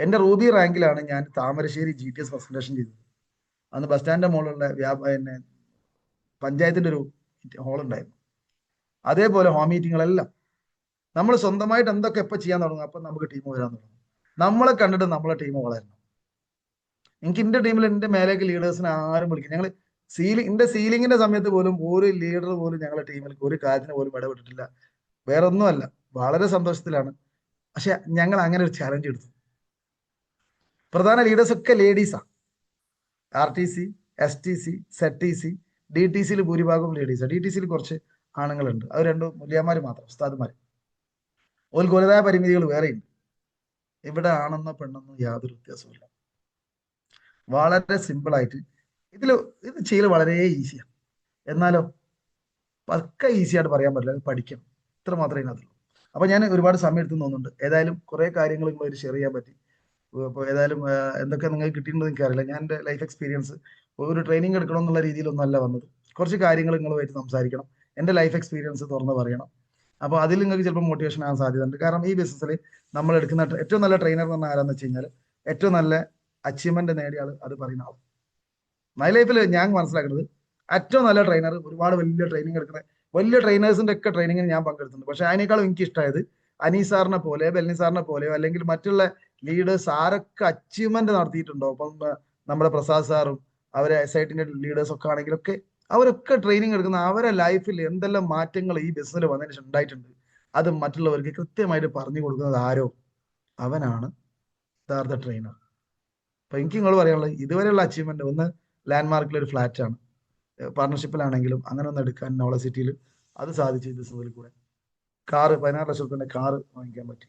എൻ്റെ റൂബി റാങ്കിലാണ് ഞാൻ താമരശ്ശേരി GTS പ്രസന്റേഷൻ ചെയ്തത്. അന്ന് ബസ് സ്റ്റാൻഡിന്റെ മുകളിലുള്ള പിന്നെ പഞ്ചായത്തിന്റെ ഒരു ഹോൾ ഉണ്ടായിരുന്നു. അതേപോലെ ഹോം മീറ്റിങ്ങുകളെല്ലാം നമ്മൾ സ്വന്തമായിട്ട് എന്തൊക്കെ എപ്പോൾ ചെയ്യാൻ തുടങ്ങും, അപ്പം നമുക്ക് ടീം വരാൻ തുടങ്ങും. നമ്മളെ കണ്ടിട്ട് നമ്മളെ ടീം വളരണം. എനിക്ക് എൻ്റെ ടീമിൽ എൻ്റെ മേലേക്ക് ലീഡേഴ്സിനെ ആരും വിളിക്കും. ഞങ്ങൾ എൻ്റെ സീലിങ്ങിന്റെ സമയത്ത് പോലും ഒരു ലീഡർ പോലും ഞങ്ങളുടെ ടീമിൽ ഒരു കാര്യത്തിന് പോലും ഇടപെട്ടിട്ടില്ല. വേറെ ഒന്നുമല്ല, വളരെ സന്തോഷത്തിലാണ്. പക്ഷെ ഞങ്ങൾ അങ്ങനെ ഒരു ചാലഞ്ച് എടുത്തു. പ്രധാന ലീഡേഴ്സ് ഒക്കെ ലേഡീസാണ്. RTC, STC, ZTC, DTCയിൽ ഭൂരിഭാഗം ലേഡീസാണ്. DTCയിൽ കുറച്ച് ആണുങ്ങളുണ്ട്. അത് രണ്ടും മുല്യന്മാർ മാത്രം, ഉസ്താദുമാർ. ഓൽക്ക് ഓരോ പരിമിതികൾ വേറെയുണ്ട്. ഇവിടെ ആണെന്നോ പെണ്ണെന്നോ യാതൊരു വ്യത്യാസമില്ല. വളരെ സിമ്പിളായിട്ട് ഇത് ചെയ്യൽ വളരെ ഈസിയാണ്. എന്നാലോ പക്ക ഈസിയായിട്ട് പറയാൻ പറ്റില്ല, അത് പഠിക്കണം. ഇത്ര മാത്രമേ ഇതിനകത്തുള്ളൂ. അപ്പൊ ഞാൻ ഒരുപാട് സമയം എടുത്തു തോന്നുന്നുണ്ട്. ഏതായാലും കുറെ കാര്യങ്ങൾ നിങ്ങളൊരു ഷെയർ ചെയ്യാൻ പറ്റി. അപ്പോൾ ഏതായാലും എന്തൊക്കെ നിങ്ങൾക്ക് കിട്ടിയിട്ടുണ്ടെന്ന് എനിക്കറിയില്ല. ഞാൻ എൻ്റെ ലൈഫ് എക്സ്പീരിയൻസ് ഒരു ട്രെയിനിങ് എടുക്കണം എന്നുള്ള രീതിയിലൊന്നും അല്ല വന്നത്. കുറച്ച് കാര്യങ്ങൾ നിങ്ങളുമായിട്ട് സംസാരിക്കണം, എൻ്റെ ലൈഫ് എക്സ്പീരിയൻസ് തുറന്ന് പറയണം. അപ്പോൾ അതിൽ നിങ്ങൾക്ക് ചിലപ്പോൾ മോട്ടിവേഷൻ ആകാൻ സാധ്യതയുണ്ട്. കാരണം ഈ ബിസിനസ്സിൽ നമ്മൾ എടുക്കുന്ന ഏറ്റവും നല്ല ട്രെയിനർ എന്ന് പറഞ്ഞാൽ ആരാന്ന് വെച്ച് കഴിഞ്ഞാൽ ഏറ്റവും നല്ല അച്ചീവ്മെന്റ് നേടിയ ആൾ അത് പറയുന്ന ആൾ. മൈ ലൈഫിൽ ഞാൻ മനസ്സിലാക്കുന്നത് ഏറ്റവും നല്ല ട്രെയിനർ, ഒരുപാട് വലിയ ട്രെയിനിങ് എടുക്കുന്ന വലിയ ട്രെയിനേഴ്സിന്റെ ഒക്കെ ട്രെയിനിങ്ങിന് ഞാൻ പങ്കെടുത്തിട്ടുണ്ട്. പക്ഷെ അതിനേക്കാളും എനിക്ക് ഇഷ്ടമായത് അനീസ് സാറിനെ പോലെ, ബെല്ലി സാറിനെ പോലെയോ അല്ലെങ്കിൽ മറ്റുള്ള ലീഡേഴ്സ് ആരൊക്കെ അച്ചീവ്മെന്റ് നടത്തിയിട്ടുണ്ടോ. അപ്പം നമ്മുടെ പ്രസാദ് സാറും അവരെ SITന്റെ ലീഡേഴ്സ് ഒക്കെ ആണെങ്കിലൊക്കെ അവരൊക്കെ ട്രെയിനിങ് എടുക്കുന്ന അവരെ ലൈഫിൽ എന്തെല്ലാം മാറ്റങ്ങൾ ഈ ബിസിനസ്സിൽ വന്നതിന് ശേഷം ഉണ്ടായിട്ടുണ്ട്, അത് മറ്റുള്ളവർക്ക് കൃത്യമായിട്ട് പറഞ്ഞു കൊടുക്കുന്നത് ആരോ അവനാണ് യഥാർത്ഥ ട്രെയിനർ. അപ്പൊ എനിക്ക് നിങ്ങൾ പറയാനുള്ളത് ഇതുവരെയുള്ള അച്ചീവ്മെന്റ് ഒന്ന് ലാൻഡ്മാർക്കിൽ ഒരു ഫ്ലാറ്റ് ആണ്, പാർട്ണർഷിപ്പിലാണെങ്കിലും അങ്ങനെ ഒന്ന് എടുക്കാൻ നോളജ് സിറ്റിയിൽ അത് സാധിച്ചു. ബിസിനസ്സിൽ കൂടെ കാറ് 16 ലക്ഷത്തിന്റെ കാറ് വാങ്ങിക്കാൻ പറ്റി.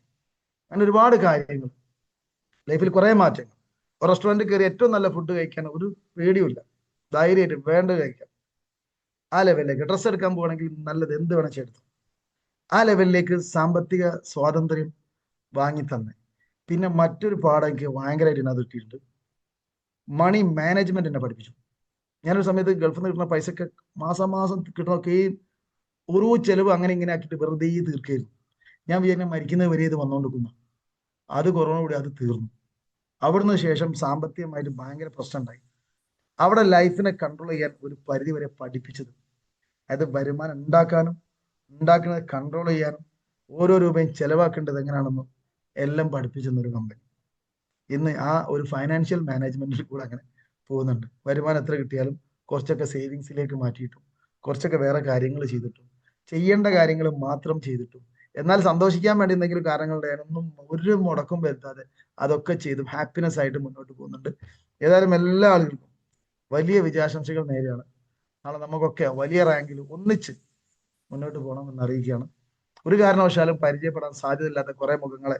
അങ്ങനെ ഒരുപാട് കാര്യങ്ങൾ ലൈഫിൽ കുറെ മാറ്റങ്ങൾ. ഒരു റെസ്റ്റോറൻറ്റ് കയറി ഏറ്റവും നല്ല ഫുഡ് കഴിക്കാൻ ഒരു പേടിയുമില്ല, ധൈര്യമായിട്ട് വേണ്ടത് കഴിക്കാം. ആ ലെവലിലേക്ക് ഡ്രസ്സ് എടുക്കാൻ പോകണമെങ്കിൽ നല്ലത് എന്ത് വേണം ചെയ്തെടുത്തു. ആ ലെവലിലേക്ക് സാമ്പത്തിക സ്വാതന്ത്ര്യം വാങ്ങി തന്നെ. പിന്നെ മറ്റൊരു പാഠം എനിക്ക് ഭയങ്കരമായിട്ട് ഇതിനകത്ത് കിട്ടിയിട്ടുണ്ട്. മണി മാനേജ്മെന്റ് എന്നെ പഠിപ്പിച്ചു. ഞാനൊരു സമയത്ത് ഗൾഫിൽ നിന്ന് കിട്ടുന്ന പൈസക്ക് മാസം കിട്ടുന്നൊക്കെ ഓരോ ചെലവ് അങ്ങനെ ഇങ്ങനെ ആക്കിയിട്ട് വെറുതെ തീർക്കായിരുന്നു. ഞാൻ വിചാരിക്കും മരിക്കുന്നത് വരെ ഇത് വന്നുകൊണ്ടിരിക്കുന്നു. അത് കൊറോണ കൂടി അത് തീർന്നു. അവിടുന്ന് ശേഷം സാമ്പത്തികമായിട്ട് ഭയങ്കര പ്രശ്നം ഉണ്ടായി. അവിടെ ലൈഫിനെ കൺട്രോൾ ചെയ്യാൻ ഒരു പരിധി വരെ പഠിപ്പിച്ചത്, അതായത് വരുമാനം ഉണ്ടാക്കാനും ഉണ്ടാക്കുന്നത് കൺട്രോൾ ചെയ്യാനും ഓരോ രൂപയും ചെലവാക്കേണ്ടത് എങ്ങനെയാണെന്നും എല്ലാം പഠിപ്പിച്ചെന്നൊരു കമ്പനി. ഇന്ന് ആ ഒരു ഫൈനാൻഷ്യൽ മാനേജ്മെന്റിൽ കൂടെ അങ്ങനെ പോകുന്നുണ്ട്. വരുമാനം എത്ര കിട്ടിയാലും കുറച്ചൊക്കെ സേവിങ്സിലേക്ക് മാറ്റിയിട്ടും കുറച്ചൊക്കെ വേറെ കാര്യങ്ങൾ ചെയ്തിട്ടും ചെയ്യേണ്ട കാര്യങ്ങൾ മാത്രം ചെയ്തിട്ടും എന്നാൽ സന്തോഷിക്കാൻ വേണ്ടി എന്തെങ്കിലും കാരണങ്ങളുടെ ഒന്നും ഒരു മുടക്കം വരുത്താതെ അതൊക്കെ ചെയ്തും ഹാപ്പിനെസ് ആയിട്ട് മുന്നോട്ട് പോകുന്നുണ്ട്. ഏതായാലും എല്ലാ ആളുകൾക്കും വലിയ വിജയാശംസകൾ നേരെയാണ്. നാളെ നമുക്കൊക്കെ വലിയ റാങ്കിൽ ഒന്നിച്ച് മുന്നോട്ട് പോകണമെന്ന് അറിയിക്കുകയാണ്. ഒരു കാരണവശാലും പരിചയപ്പെടാൻ സാധ്യതയില്ലാത്ത കുറെ മുഖങ്ങളെ,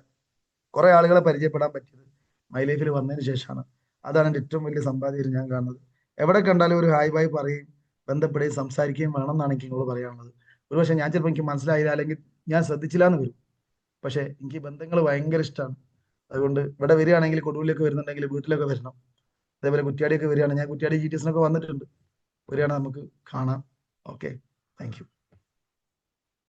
കുറെ ആളുകളെ പരിചയപ്പെടാൻ പറ്റിയത് മൈ ലൈഫിൽ വന്നതിന് ശേഷമാണ്. അതാണ് എൻ്റെ ഏറ്റവും വലിയ സമ്പാദ്യം ഞാൻ കാണുന്നത്. എവിടെ കണ്ടാലും ഒരു ഹായ് ബായ് പറയും, ബന്ധപ്പെടുകയും സംസാരിക്കുകയും വേണമെന്നാണ് എനിക്ക് നിങ്ങളോട് പറയാനുള്ളത്. ഒരുപക്ഷെ ഞാൻ ചിലപ്പോൾ എനിക്ക് മനസ്സിലായില്ല, അല്ലെങ്കിൽ ഞാൻ ശ്രദ്ധിച്ചില്ല എന്ന് വരും. പക്ഷെ എനിക്ക് ബന്ധങ്ങൾ ഭയങ്കര ഇഷ്ടമാണ്. അതുകൊണ്ട് ഇവിടെ വരികയാണെങ്കിൽ കൊടുവള്ളിലേക്ക് വരുന്നുണ്ടെങ്കിൽ വീട്ടിലൊക്കെ വരണം. അതേപോലെ കുറ്റ്യാടിയൊക്കെ വരികയാണ്, ഞാൻ കുറ്റ്യാടി GTS വന്നിട്ടുണ്ട്. വരികയാണ്, നമുക്ക് കാണാം. Okay, thank you.